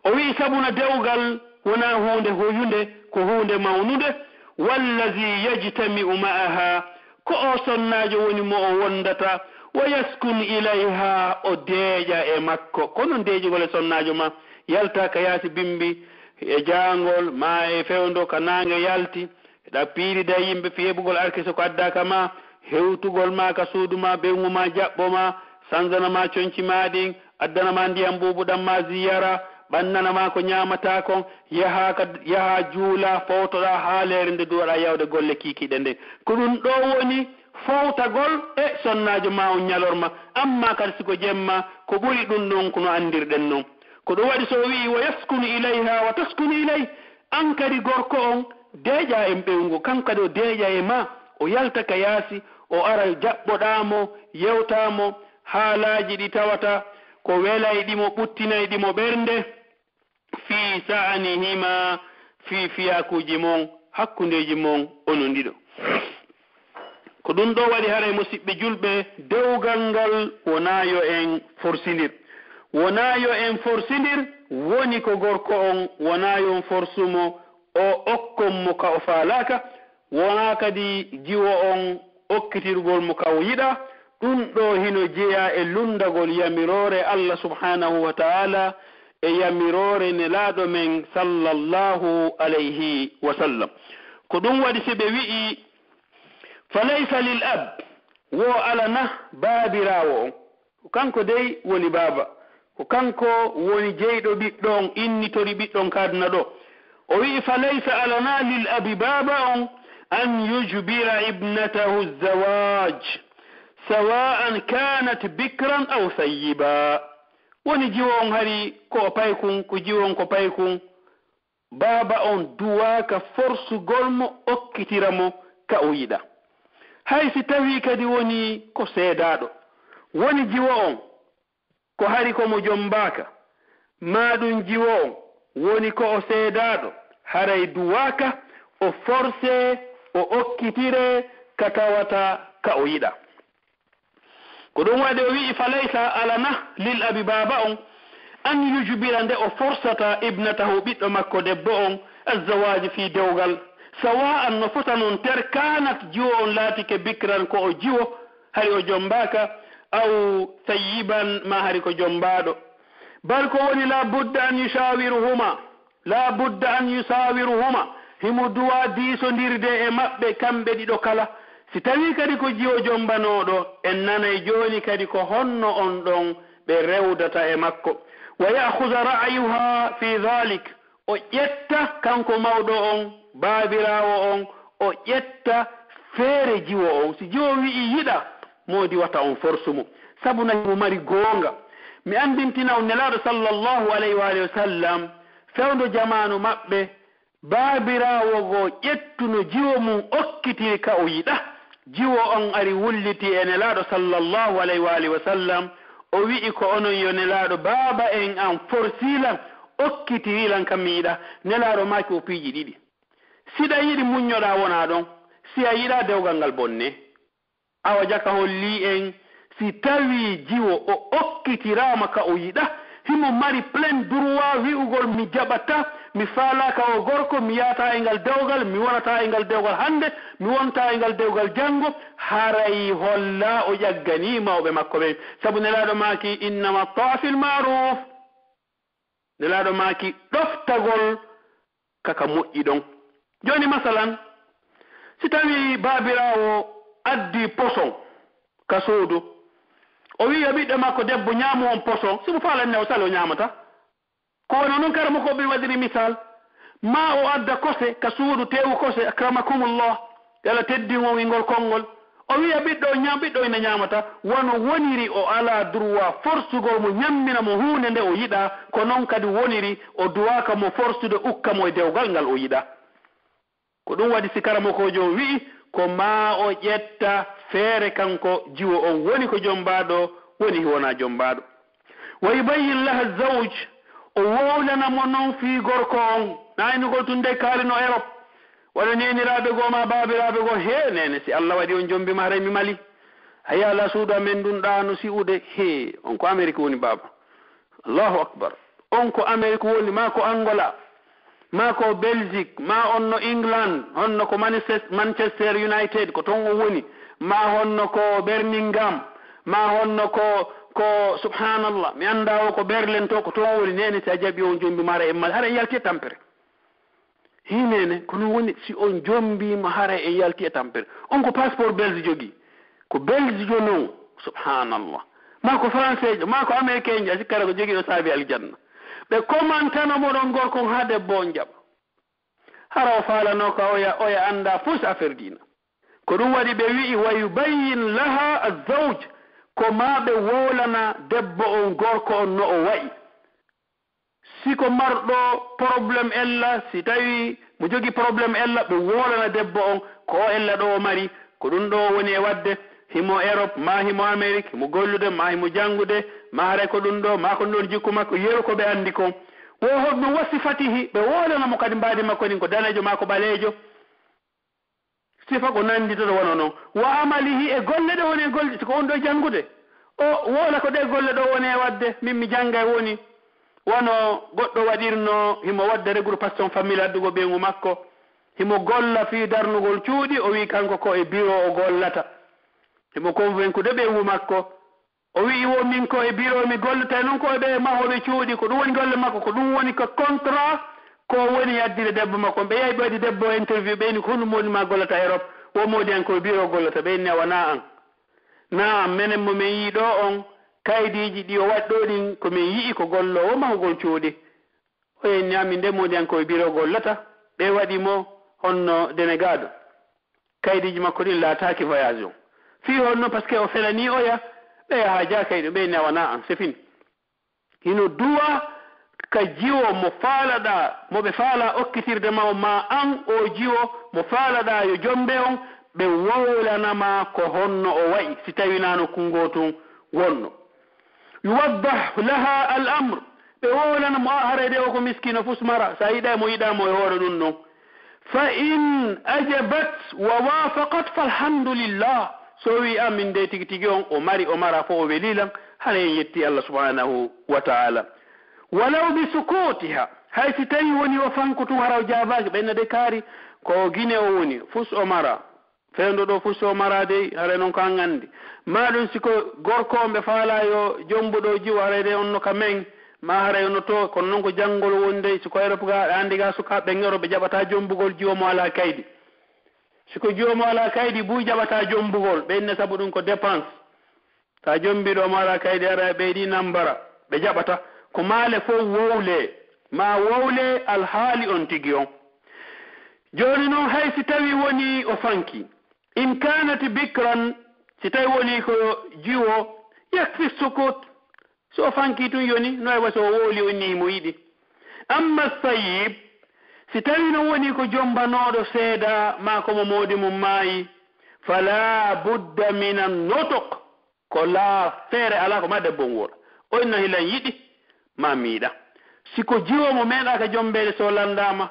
o wi sabuna dewgal wona hunde hoyunde ko hunde mawnude wallazi yajtami'u ma'aha ko o sonnajo woni mo o wondata wa yaskun ilayha o deeƴa e makko kono deejugol e sonnajo ma yalta ka yaasi bimbi e jaangol ma e fewndo ka nange yalti da piirida yimɓe feeɓugol arkise ko addaka ma hewtugol ma ka suudu ma ɓengu ma jaɓɓo ma sanzana ma coñci ma ɗin addana ma ndiyam bubuɗam ma ziyara ɓannana ma ko ñamata kon yaha juula fowtoɗa haalere nde duwaɗa yawde golle kikiɗe nde ko ɗum ɗo woni fowtagol e sonnajo ma on ñalorma amma kadi siko jemma ko ɓuri ɗum ɗon kono andirɗen noon ko ɗum waɗi so wi wa yaskunu ilayha wa taskunu ilay an kadi gorko on deeƴa en ɓewngu kanko kadi o deeƴa e ma o yalta ka yaasi o ara jaɓɓoɗamo yewtamo haalaji ɗi tawata ko welayɗimo ɓuttinayɗimo ɓernde fi sa'anihima fi fiyakuji mon hakkundeji mon onon ɗiɗo ko ɗum ɗo waɗi haray musidɓe julɓe dewgal ngal wona yo en forsidir woni ko gorko on wona yon forsumo o okkon mo ka o faalaka wona kadi jiwo on okkitirgol mo ka o yiɗa ɗum ɗo hino jeeya e lundagol yamirore Allah subhanahu wa ta'ala e yamirore nelaaɗo men sallallahu alayhi wa sallam ko ɗum waɗi si ɓe wi'i falaysa lil ab wo alana baabirawo on ko kanko dey woni baaba ko kanko woni jeyɗo ɓiɗɗo on innitori ɓiɗɗon kadna ɗo o wi'i falaysa alana lil abi baaba on an yujbira ibnatahu zawaj sawa'an kanat bikran aw sayyiba woni jiwo on hari ko paykun ko jiwon ko paykun baaba on duwaka forsugol mo okkitiramo ka o yiɗa hay si tawi kadi woni ko seedaɗo woni jiwo on ko hari komo jombaka maɗum jiwo on woni ko o seedaɗo haray duwaka o forcé o okkitire ka tawata ka o yiɗa ko ɗum waɗi o wi'i falaysa alana lil abi baaba on an yujbira nde o forsata ibnatahu ɓiɗɗo makko debbo on azzawaji fi dewgal sawa'an no fota noon ter kanat jiwo on laatike bikran ko o jiwo hari o jombaka aw sayyiban ma hari ko jombaɗo bal ko woni la budda an yushawiruhuma la budda an yusawiruhuma himo duwa diisondirde e maɓɓe kamɓe ɗiɗo kala si tawi kadi ko jiwo jombanoɗo en nanay joni kadi ko honno on ɗon ɓe rewdata e makko wa ya'khudha ra'yuha fi dhalik o ƴetta kanko mawɗo on baabirawo on o ƴetta feere jiwo on si jiwo wi'i yiɗa modi wata on forsumo sabu nahimo mari goonga mi andintina on nelaɗo sallallahu alayhi wa alihi wa sallam fewndo jamanu maɓɓe baabirawo go ƴettuno jiwo mum okkitiri ka o yiɗa jiwo on ari wulliti e nelaɗo sallallahu alayhi wa alihi wa sallam o wi'i ko onon yo nelaɗo baaba en an forsilan okkitirilan kam mi yiɗa nelaɗo maki o piiji ɗiɗi siɗa yiɗi muññoɗa wona ɗon si a yiɗa dewgal ngal bonne awa jaka holli en si tawi jiwo o okkitirama ka o yiɗa himo mari plein droit wi'ugol mi jaɓata mi faalaka o gorko mi yata e ngal dewgal mi wonata e ngal dewgal hande mi wonta e ngal dewgal janngo haray holla o ƴaggani mawɓe makko ɓe sabu nelaɗo maki innama taafil maruf nelaɗo maki ɗoftagol kaka moƴƴi ɗon joni masalan si tawi baabirawo addi poson ka suudu o wi yo ɓiɗɗo makko debbo ñaamu on poson simo faalanne o sali o ñaamata ko wono noon kara mo ko ɓe waɗiri misal ma o adda kose ka suudu tewu kose akramakumullah yalla teddingol ngol konngol o wiya ɓiɗɗo ina ñaamata wono woniri o ala droit forsugol mo ñammina mo hunde nde o yiɗa ko noon kadi woniri o duwaka mo forsude ukka mo e dewgal ngal o yiɗa ko ɗum waɗi si karamokojo wi'i ko ma o ƴetta feere kanko jiwo on woni ko jombaɗo woni wona jombaɗo wa yubayyin laha zawj o wowlanamo noon fi gorko on naynugol tunde kaalino Europe waɗa neniraɓe goo ma babiraɓe goo he nene si Allah waɗi on jombima haray mi mali hay ala suudu amen dunɗa no si'ude he on ko Amérique woni baba Allahu akbar on ko Amérique woni ma ko Angola ma ko Belgique ma on no England honno ko Manchester United ko ton o woni ma honno ko Birmingham ma honno ko subhanallah mi anda o ko Berlin to ko ton woni nene si a jaɓi on jombima hara e mal hara yalti e tampere hinene kono woni si on jombima hara e yalti e tampere on ko passeport belge jogi ko belge jo non subhanallah ma ko français ma ko américain ja sikkara ko jogi ɗo saabi aljanna ɓe commantano moɗon gorkon ha debbo on jaɓa hara o faalano ka oya anda fus affaire dina ko ɗum waɗi ɓe wi'i wa yubayyin laha azawj ko ma ɓe wolana debbo on gorko on no o wayi si ko marɗo probléme ella si tawi mo jogi probléme ella ɓe wolana debbo on ko ella ɗo o mari ko ɗum ɗo woni e wadde himo Europe ma himo Amérique himo gollude ma himo jangude ma haray ko ɗum ɗo ma ko ɗon jikku makko yeru ko ɓe andi ko wo hoɗum wasi fatihi ɓe wolanamo kadi mbaadi makko ni ko danejo ma ko ɓaleejo sifa ko nanditoɗo wono noon wa amalihi e golle ɗe woni e golle siko on ɗo jangude o wola ko ɗe golle ɗo woni e wadde min mi jangga woni wono goɗɗo waɗirno himo wadde regroupation familial addugo ɓeyngu makko himo golla fi darnugol cuuɗi o wi kanko ko e bureau o gollata himo convaincude ɓeyngu makko o wi wo min ko e bureau mi gollata noon ko ɓe mahoɓe cuuɗi ko ɗum woni golle makko ko ɗum woni ko contrat ko woni yaddire debbo makko ɓe yehi ɓe waɗi debbo interview ɓeyni ko honum woni ma gollata Europe wo modi an ko e bureau gollata ɓeyni a wona an na menen mo min yii ɗo on kaydiji ɗi o waɗi ɗo ɗin komin yii ko gollowo mahugol cuuɗi o yenni amin nde modi an koye bureau gollata ɓe waɗi mo honno dénégado kaydiji makko ɗin laataki voyage o fi honno par ce que o felani oya ɓe yaha jakayɗo ɓeyni a wona an c'est fini hino duwa ka jiwo mo faalaɗa moɓe faala okkitirde ma ma an o jiwo mo faalaɗa yo jombe on ɓe wowlanama ko honno o wayi si tawinano kungotun wonno yuwaddah laha al amre ɓe wowlanamo harede o ko miskino fusmara sa yiɗa mo yiɗamo e hoore ɗum noon fa in ajabat wa wafaqat falhamdulillah so wi amin de tigi tigi on o mari o mara fo o welilan hana en yetti Allah subhanahu wa ta'ala walaw bi sukutiha hay si tawi woni o fankutum haraw jabaki ɓennade kaari ko guine o woni fus o mara fewndo ɗo fus o mara dey hara noon ko an andi maɗum siko gorko ɓe faala yo jombuɗo jiwo harede on no ka men ma haray no to kono non ko jangol wonde siko Europe ga andi ga sukaɓe ngero ɓe jaɓata jombugol jiwomo ala kaydi siko jiwomo ala kaydi buy jaɓata jombugol ɓenne saabu ɗum ko dépense sa jombiɗomo ala kaydi ara ɓeyɗi nambara ɓe jaɓata ko maale fof wowle ma wowle alhaali on tigi on joni noon hay si tawi woni o fanki in kanat bikran si tawi woni ko jiwo yakfi sukut so fanki tun yoni no e so wowli onni mo yiɗi amma sayib si tawi no woni ko jombanoɗo seeda ma ko mo modi mum maayi fala budda min an-nutq ko la feere ala ko ma debbo wora o inna hilan yiɗi ma miiɗa siko jiwo mo meeɗa ka jombede so landama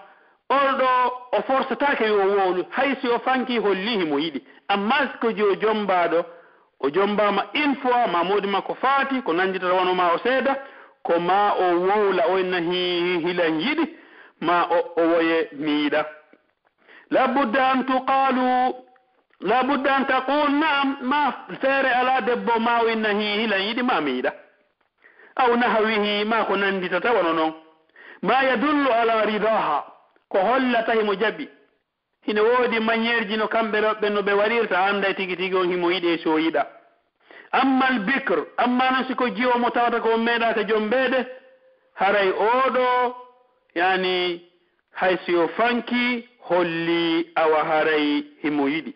orɗo o forcetake yo wowlu hay si o fanki hollihi mo yiɗi amma siko jiwo jombaɗo o jombama une fois ma modi makko faati ko nanditata wonoma o seeda ko ma o wowla o inna hilan yiɗi ma o woye miiɗa la budda an taqul naam ma feere ala debbo ma o inna hilan yiɗi ma miiɗa aw nahwihi ma ko nanditata wono noon ma yadullu ala ridaha ko hollata himo jaɓi hine woodi maniére ji no kamɓe roɓɓe no ɓe waɗirta anda tigi tigi on himo yiɗi e so yiɗa amma al bikr amma noon siko jiwo mo tawata ko meeɗaka jombede haray oɗo yani hay si o fanki holli awa haray himo yiɗi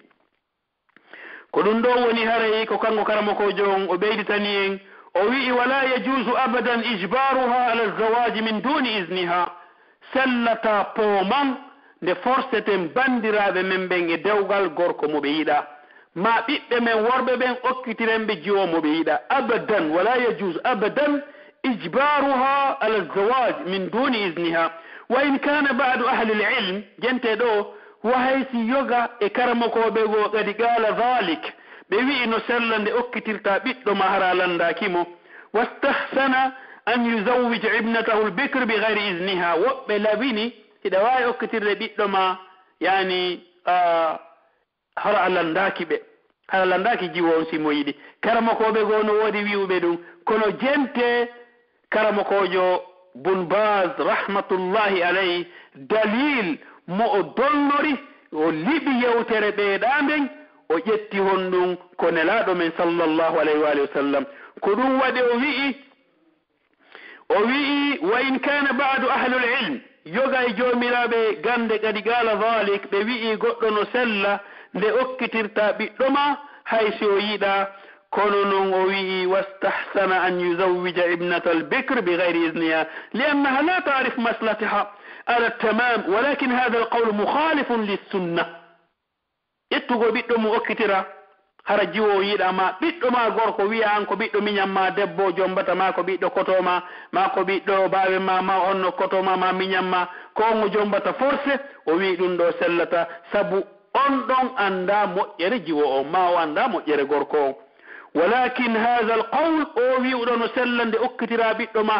ko ɗum ɗo woni haray ko kanko karamakojo on o ɓeyditani en o wi'i wala yajuzu abadan ijbaruha ala zawaji min duni isniha sellata pooman nde forceten bandiraɓe men ɓen e dewgal gorko mo ɓe yiɗa ma ɓiɓɓe men worɓe ɓen okkitiren ɓe jiwo mo ɓe yiɗa abadan wala yajuzu abadan ijbaruha ala zawaj min duni isniha wa in kana ba'du ahli al-ilm jente ɗo wahay si yoga e karamakoɓe go kadi qala dhalik ɓe wi'i no sella nde okkitirta ɓiɗɗo ma hara landakimo wastahsana an yuzawwija ibnatahu al-bikr bi ghayri izniha woɓɓe labini hiɗa wawi okkitirde ɓiɗɗo ma yani hara landaki ɓe hara landaki jiwo on simo yiɗi karamakoɓe go no woodi wi'uɓe ɗum kono jente karamakojo Bun Baz rahmatullahi alayhi dalil mo o donnori o liɓi yewtere ɓeeɗamen o ƴetti hon ɗum ko nelaɗo men sallallahu alayhi wa sallam ko ɗum waɗi o wi'i wa in kana ba'du ahlul ilm yoga e jomiraɓe gande kadi qala dhalik ɓe wi'i goɗɗo no sella nde okkitirta ɓiɗɗo ma hay si o yiɗa kono noon o wi'i wastahsana an yuzawwija ibnata al-bikr bighayri izniha li'annaha la ta'rif maslahataha ala tamam walakin hadha al-qawl mukhalifun lis-sunnah ettugo ɓiɗɗo mo okkitira hara jiwo yiɗama ɓiɗɗo ma gorko wiya an ko ɓiɗɗo miñam ma debbo jombata ma ko ɓiɗɗo kotoma ma ko ɓiɗɗo bawe ma onno kotoma ma miñam ma ko on o jombata forcé o wi ɗum ɗo sellata sabu on ɗon anda moƴƴere jiwo o ma o anda moƴƴere gorko o walakin hadha alqawl o wi'uɗo no sella nde okkitira ɓiɗɗo ma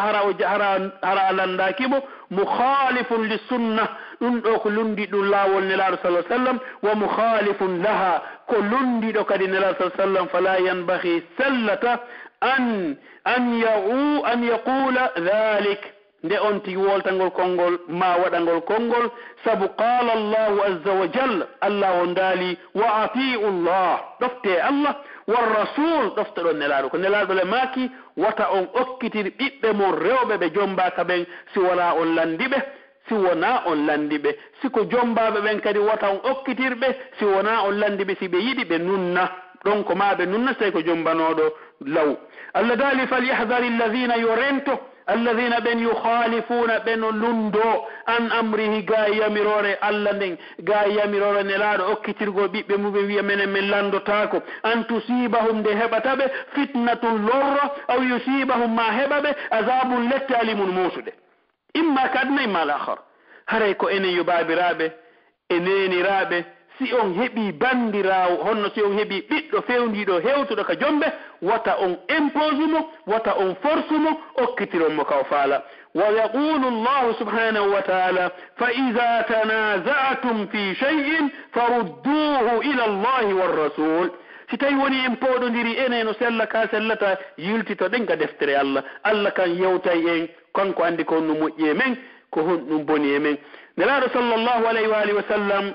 hara landakimo mukhalifun lissunnah ɗum ɗo ko lundi ɗum laawol nelaɗo sallah sallam wa mukhalifun laha ko lundiɗo kadi nelaɗo sallah sallam fala yanbaghi sellata an yaqula dhalik nde on tigi woltangol konngol ma waɗangol konngol sabu qala allahu azza wa jalla allah on daali wa atiu llah ɗofte allah والرسول ɗoftoɗon nelaɗo ko nelaɗo le maaki wata on okkitir ɓiɓɓe mon rewɓe ɓe jombaka ɓen si wona on landiɓe si wona on landiɓe siko jombaɓe ɓen kadi wata on okkitirɓe si wona on landiɓe si ɓe yiɗi ɓe nunna ɗon ko ma ɓe nunna tawi ko jombanoɗo law allah daali falyahdari alladhina yorento alladhina ben yukhalifuna ben lundo an amrihi ga yamirore Allah nden ga yamirore nelaɗo okkitirgo ɓiɓɓe mum ɓe wiya menen min landotako an tusibahum de heɓataɓe fitnatun lorro aw yusibahum ma heɓaɓe azabun lette alimun musude imma kadna imma al akhar haray ko enen yo babiraɓe e neniraɓe si on heɓi bandirawo honno si on heɓi ɓiɗɗo fewndiɗo hewtuɗo ka jombe wata on impose mo wata on force mo okkitiron mo kaw faala wa yaqulu llahu subhanahu wa taala fa ida tanaza'tum fi shay'in farudduhu ila allahi warrasul si tawi woni en poɗodiri ene no sella ka sellata yultito ɗen ka deftere Allah kan yewtay en kanko andi ko no moƴƴi e men ko honɗum boni e men nelaɗo sallllahu alayhi wa alihi wa sallam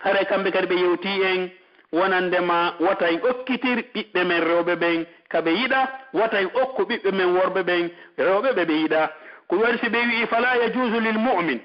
haray kamɓe kadi ɓe yewti en wonandema wata en okkitir ɓiɓɓe men rewɓe ɓen kaɓe yiɗa wata en okku ɓiɓɓe men worɓe ɓen rewɓe ɓe yiɗa ko waɗi si ɓe wi fala yajuzu lil mu'min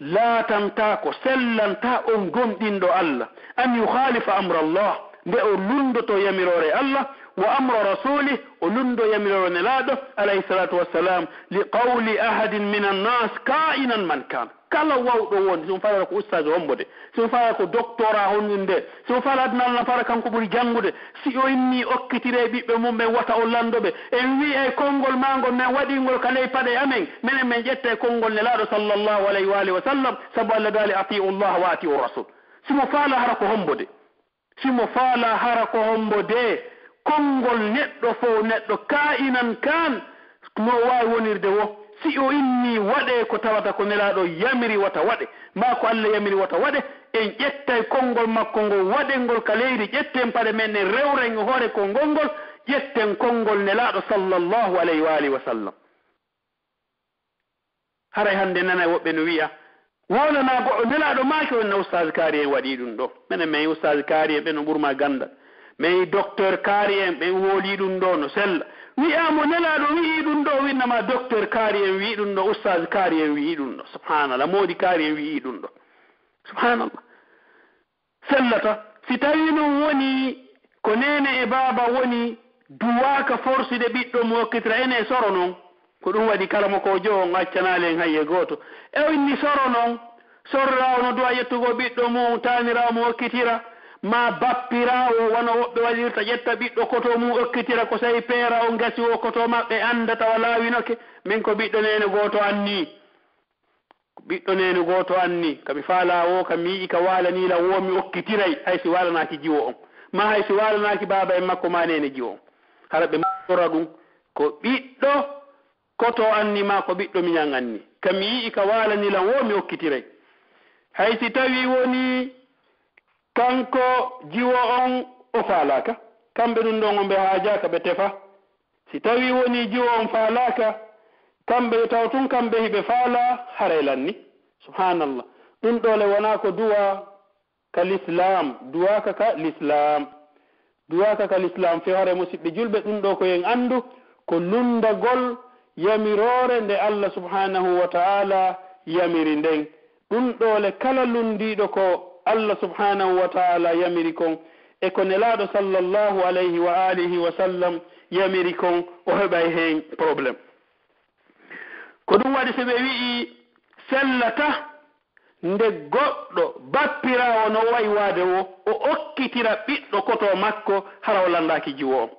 laatanta ko sellanta on gonɗinɗo Allah an yukhalifa amra Allah nde o lundoto yamirore Allah wa amra rasulih o lundo yamirore nelaɗo alayhi salatu wassalam li qawli ahadin min annas ka'inan man kan kala wawɗo wonde somo falata ko ustage hombode somo falata ko doctora honɗinde somo falata nalna fara kanko ɓuuri janngude si o inni okkitire ɓiɓɓe mum ɓe wata o landoɓe en wi e konngol magol men waɗingol ka ley paɗe amen minen min ƴetta e konngol nelaɗo sallllahu alayhi wa alihi wa sallam saabu Allah dali atiu llah wa atiu rasul simo faala hara ko hombode simo faala hara ko hombode konngol neɗɗo fo neɗɗo ka'inan kan no wawi wonirde wo si o inni waɗe ko tawata ko nelaɗo yamiri wata waɗe ma ko Allah yamiri wata waɗe en ƴettay konngol makko ngol waɗengol ka leydi ƴetten paɗe men en rewren hoore konngol ngol ƴetten konngol nelaɗo sallllahu alayhi wa alihi wa sallam haray hande nana woɓɓe no wiya wonana goɗɗo nelaɗo maaki wonna ustage kaari en waɗi ɗum ɗo minen min ustage kaari en ɓe no ɓurma gandal min docteur kaari en ɓen wooli ɗum ɗo no sella wiyamo nelaɗo wii ɗum ɗo winnama docteur kaari en wii ɗum ɗo ustage kaari en wii ɗum ɗo subhanallah moodi kaari en wii ɗum ɗo subhanallah sellata si tawi noon woni ko nene e baaba woni duwaka forsude ɓiɗɗo mo hokkitira ene soro noon ko ɗum waɗi kala mo ko jo on accanali en hayye goto e inni soro noon sorrawo no duwa yettugo ɓiɗɗo mum tanirawo mo hokkitira ma bappirawo wona woɓɓe waɗirta ƴetta ɓiɗɗo koto mum okkitira ko sayi peera o gasi o koto maɓɓe andata o laawinoke min ko ɓiɗɗo nene goto anni ɓiɗɗo nene goto anni kami faala o kam mi yiɗi ka walanila womi okkitiray haysi walanaki jiwo on ma haysi walanaki baba en makko ma nene jiwo on hara ɓe mora ɗum ko ɓiɗɗo koto anni ma ko ɓiɗɗo miñan anni kami yiɗi ka walanila womi okkitiray haysi tawi woni kanko jiwo on o faalaka kamɓe ɗum ɗon on ɓe haajaka ɓe tefa si tawi woni jiwo on faalaka kamɓe taw tun kamɓe hiɓe faala haraylanni subhanallah ɗum ɗole wona ko duwa ka l'islam duwaka ka l'islam duwaka ka l'islam fe hare musidɓe julɓe ɗum ɗo ko yen andu ko lundagol yamirore nde Allah subhanahu wa ta'ala yamiri nden ɗum ɗole kala lundiɗo ko Allah subhanahu wa ta'ala yamiri kon e ko nelaɗo sallllahu alayhi wa alihi wa sallam yamiri kon o heɓay hen probléme ko ɗum waɗi so ɓe wi'i sellata nde goɗɗo bappirawo no wayi waade o okkitira ɓiɗɗo koto makko hara o landaki jiwo on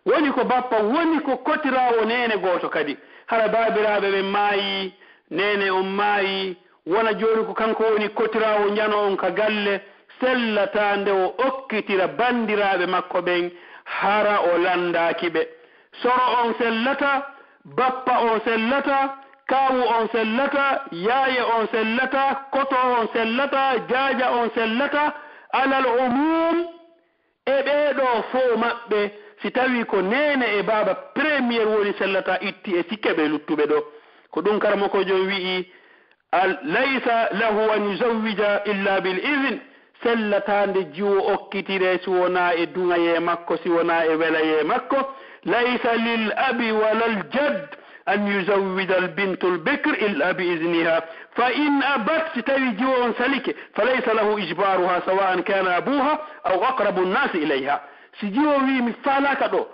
woni ko bappa woni ko kotirawo nene goto kadi hara babiraɓe ɓe maayi nene on maayi wona joni ko kanko woni kotirawo jano on ka galle sellata nde o okkitira bandiraɓe makko ɓen hara o landaki ɓe soro on sellata bappa on sellata kawu on sellata yaaye on sellata koto on sellata jaaja on sellata alal umum e ɓeɗo fo maɓɓe si tawi ko nene e baba premiére woni sellata itti e sikke ɓe luttuɓe ɗo ko ɗum karamoko jom wi'i laysa lahu an yuzawwija illa bil idne sellatande jiwo okkitire si wona e duŋaye makko si wona e welaye makko laysa lil abi wala l jadd an yuzawwija al bintu l bikr illa bi idniha fa in abat si tawi jiwo on salike fa laysa lahu ijbaruha sawa'an kana abuha aw aqrabu nnasi ilayha si jiwo wi mi falaka ɗo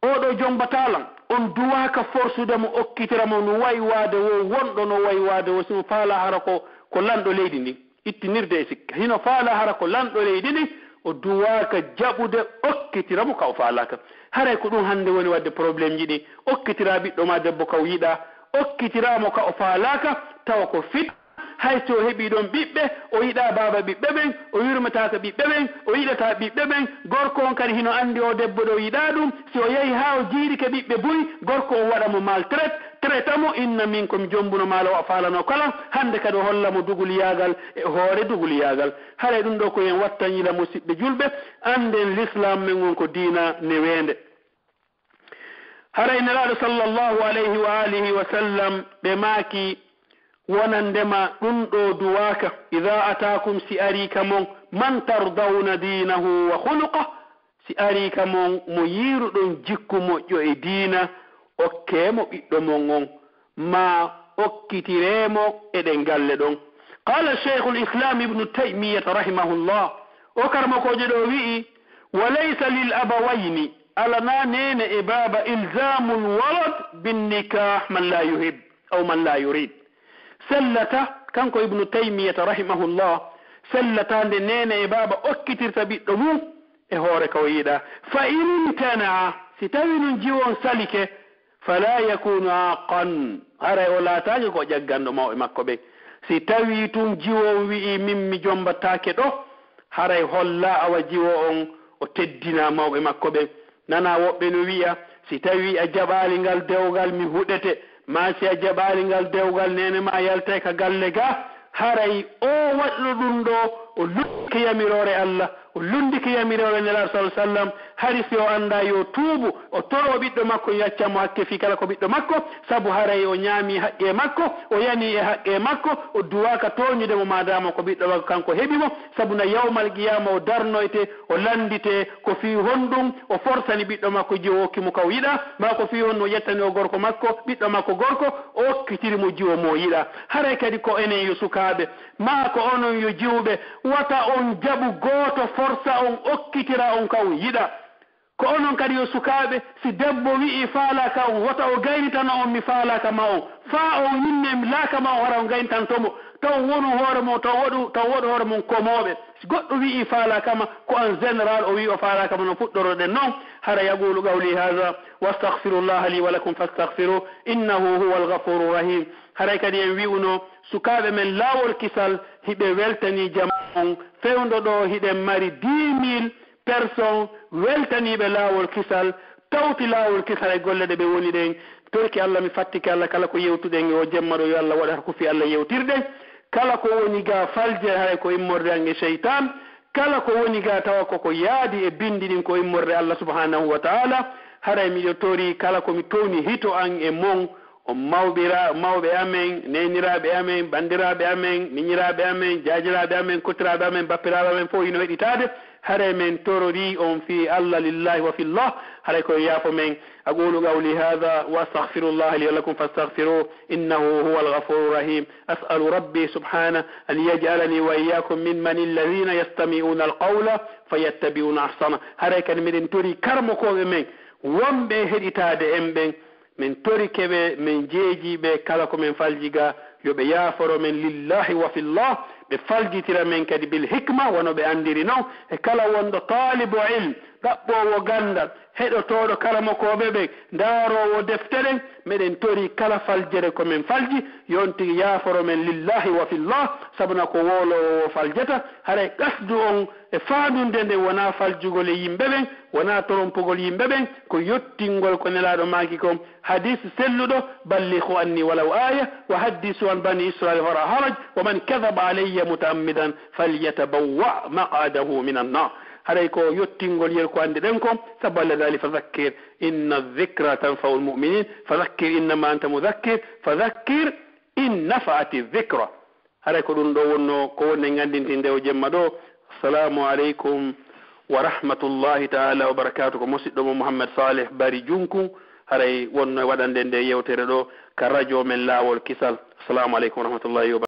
oɗo jombatalan on duwaka forsude mo okkitira mo no wayi waade wo wonɗo no wayi waade wo simo faala hara ko lanɗo leydi ndi ittinirde e sikka hino faala hara ko lanɗo leydi ndi o duwaka jaɓude okkitira mo ka o faalaka haray ko ɗum hande woni wadde probléme ji ɗi okkitira ɓiɗɗo ma debbo ka o yiɗa okkitiramo ka o faalaka tawa ko fit hay so heɓi ɗon ɓiɓɓe o yiɗa baba ɓiɓɓe ɓen o yurmetaka ɓiɓɓe ɓen o yiɗata ɓiɓɓe ɓen gorko on kadi hino andi o debbo ɗo yiɗa ɗum si o yehi ha o jiirike ɓiɓɓe buyi gorko o waɗa mo maltraite tretamo inna minkum jombuno malo o falano kala hande kadi hollamo duguliyagal e hoore duguliyagal hare ɗum ɗo ko en wattañila musidɓe julɓe anden l'islam men on ko diina newende haray nelaɗo sallllahu alayhi wa alihi wa sallam ɓe maaki wonandema ɗum ɗo duwaka ida atakum si arika mon man tardawna dinahu wa huluqa si arika mon mo yiruɗon jikku moƴƴo e diina okkemo ɓiɗɗo mon on ma okkitiremo eɗen galle ɗon qala cheikhu l'islam ibnu taymiyata rahimahullah o karmakojo ɗo wi'i wa laysa lil abawayni alana nene e baba ilzamu lwalad binnikah man la yuhib aw man la yurid sellata kanko ibnu taymiyata rahimahullah sellata nde nene e baba okkitirta ɓiɗɗo mum e hoore ko yiɗa fa in imtanaa si tawi nun jiwon salike fala yakunu aqan haray o laataake ko ƴagganɗo mawɓe makko ɓe si tawi tun jiwo wi'i min mi jombattake ɗo haray holla awa jiwo on o teddina mawɓe makko ɓe nana woɓɓe no wiya si tawi a jaɓali ngal dewgal mi huɗete ma si a jaɓali ngal dewgal nene ma yalte ka galle ga haray o waɗɗo ɗum ɗo o lundike yamirore Allah o lundike yamirore nelaɗo sallallahu alaihi wasallam hari si o anda yo tuubu o toro ɓiɗɗo makko yaccamo hakke fi kala ko ɓiɗɗo makko sabu haray o ñaami haqqe makko o yani e haqqe makko o duwaka toñudemo madama ko ɓiɗɗo makko kanko heɓimo sabu na yawmal qiyama o darnoyte o landite ko fi honɗum o forsani ɓiɗɗo makko jiwo hokkimo kaw yiɗa ma ko fi honno o yettani o gorko makko ɓiɗɗo makko gorko o okkitirimo jiwo mo yiɗa haray kadi ko enen yo sukaɓe ma ko onon yo jiwɓe wata on jaɓu goto forsa on okkitira on kaw yiɗa ko onon kadi yo sukaɓe si debbo wi'i faalaka on wata o gaynitana on mi faalaka ma on faa on yinne laaka ma on hara o gayntantomo taw wonu hoore mon taw woɗu hoore mon komoɓe si goɗɗo wi'i faalakama ko en général o wi o faalakama no fuɗɗoroɗen noon hara yaqulu qawli hada wastaghfirullah li wa lakum fastaghfiru innahu huwa alghafuru rahim haray kadi en wi'uno sukaɓe men laawol kisal hiɓe weltani jama on fewndo ɗo hiɗen mari 10 000 personnes weltaniɓe laawol kisal tawti laawol kisal e golle ɗe ɓe woni ɗen torki Allah mi fattike Allah kala ko yewtuɗen o jemma ɗo yo Allah waɗata ko fi Allah yewtirɗen kala ko woni ga falje hay ko immorde ange shaytan kala ko woni ga tawa koko yaadi e bindi ɗin ko immorde Allah subhanahu wa ta'ala haray miɗo tori kala komi towni hito an e mon o mawɓe amen neniraɓe amen bandiraɓe amen miñiraɓe amen jajiraɓe amen kottiraɓe amen bappiraɓe amen fof hino heɗitade haray men torori on fi Allah lillahi wa fillah haray koye yaafo men aqulu qawli hadha wa astaghfirullah li wa lakum fastaghfiruh innahu huwa alghafuru rahim as'alu rabbi subhanahu an yaj'alani wa iyyakum mimman alladhina yastami'una alqawla fayattabi'una ahsana haray kadi miɗen tori karmokoɓe men wonɓe heɗitade en ɓen min tori keɓe min jeejiɓe kala ko min faljiga yoɓe yaaforo men lillahi wa fillah ɓe faljitira men kadi bil hikma wono ɓe andiri noon e kala wonɗo talibu ilm ɗaɓɓowo gandal heɗotoɗo kala mokoɓe ɓe daarowo deftere meɗen tori kala faljere komin falji yonti yaaforo men lillahi wa fillah sabuna ko wolowo faljata haray qasdu on e faadunde nde wona faljugol e yimɓe ɓen wona torompugol yimɓe ɓen ko yottingol ko nelaɗo maki kom hadis selluɗo ballighu anni walaw aya wa haddisu an bani israil hora haraj wa man kadhaba alayya mutaammidan falyatabawwa maq'adahu min annar haray ko yottingol yer ko ande ɗen ko sabu allah dali fadhakkir inna dhikra tanfa'u almu'minin fadhakkir innama anta mudhakkir fadhakkir in nafa'ati dhikra haray ko ɗum ɗo wonno ko wonne gandintinde o jemma ɗo assalamu aleykum wa rahmatullahi ta'ala wa barakatuh ko musidɗo mo Mouhammad Saleh Bari Junku haray wonno waɗande nde yewtere ɗo ka radio men laawol kisal assalamu aleykum wa rahmatullahi wa barakatuh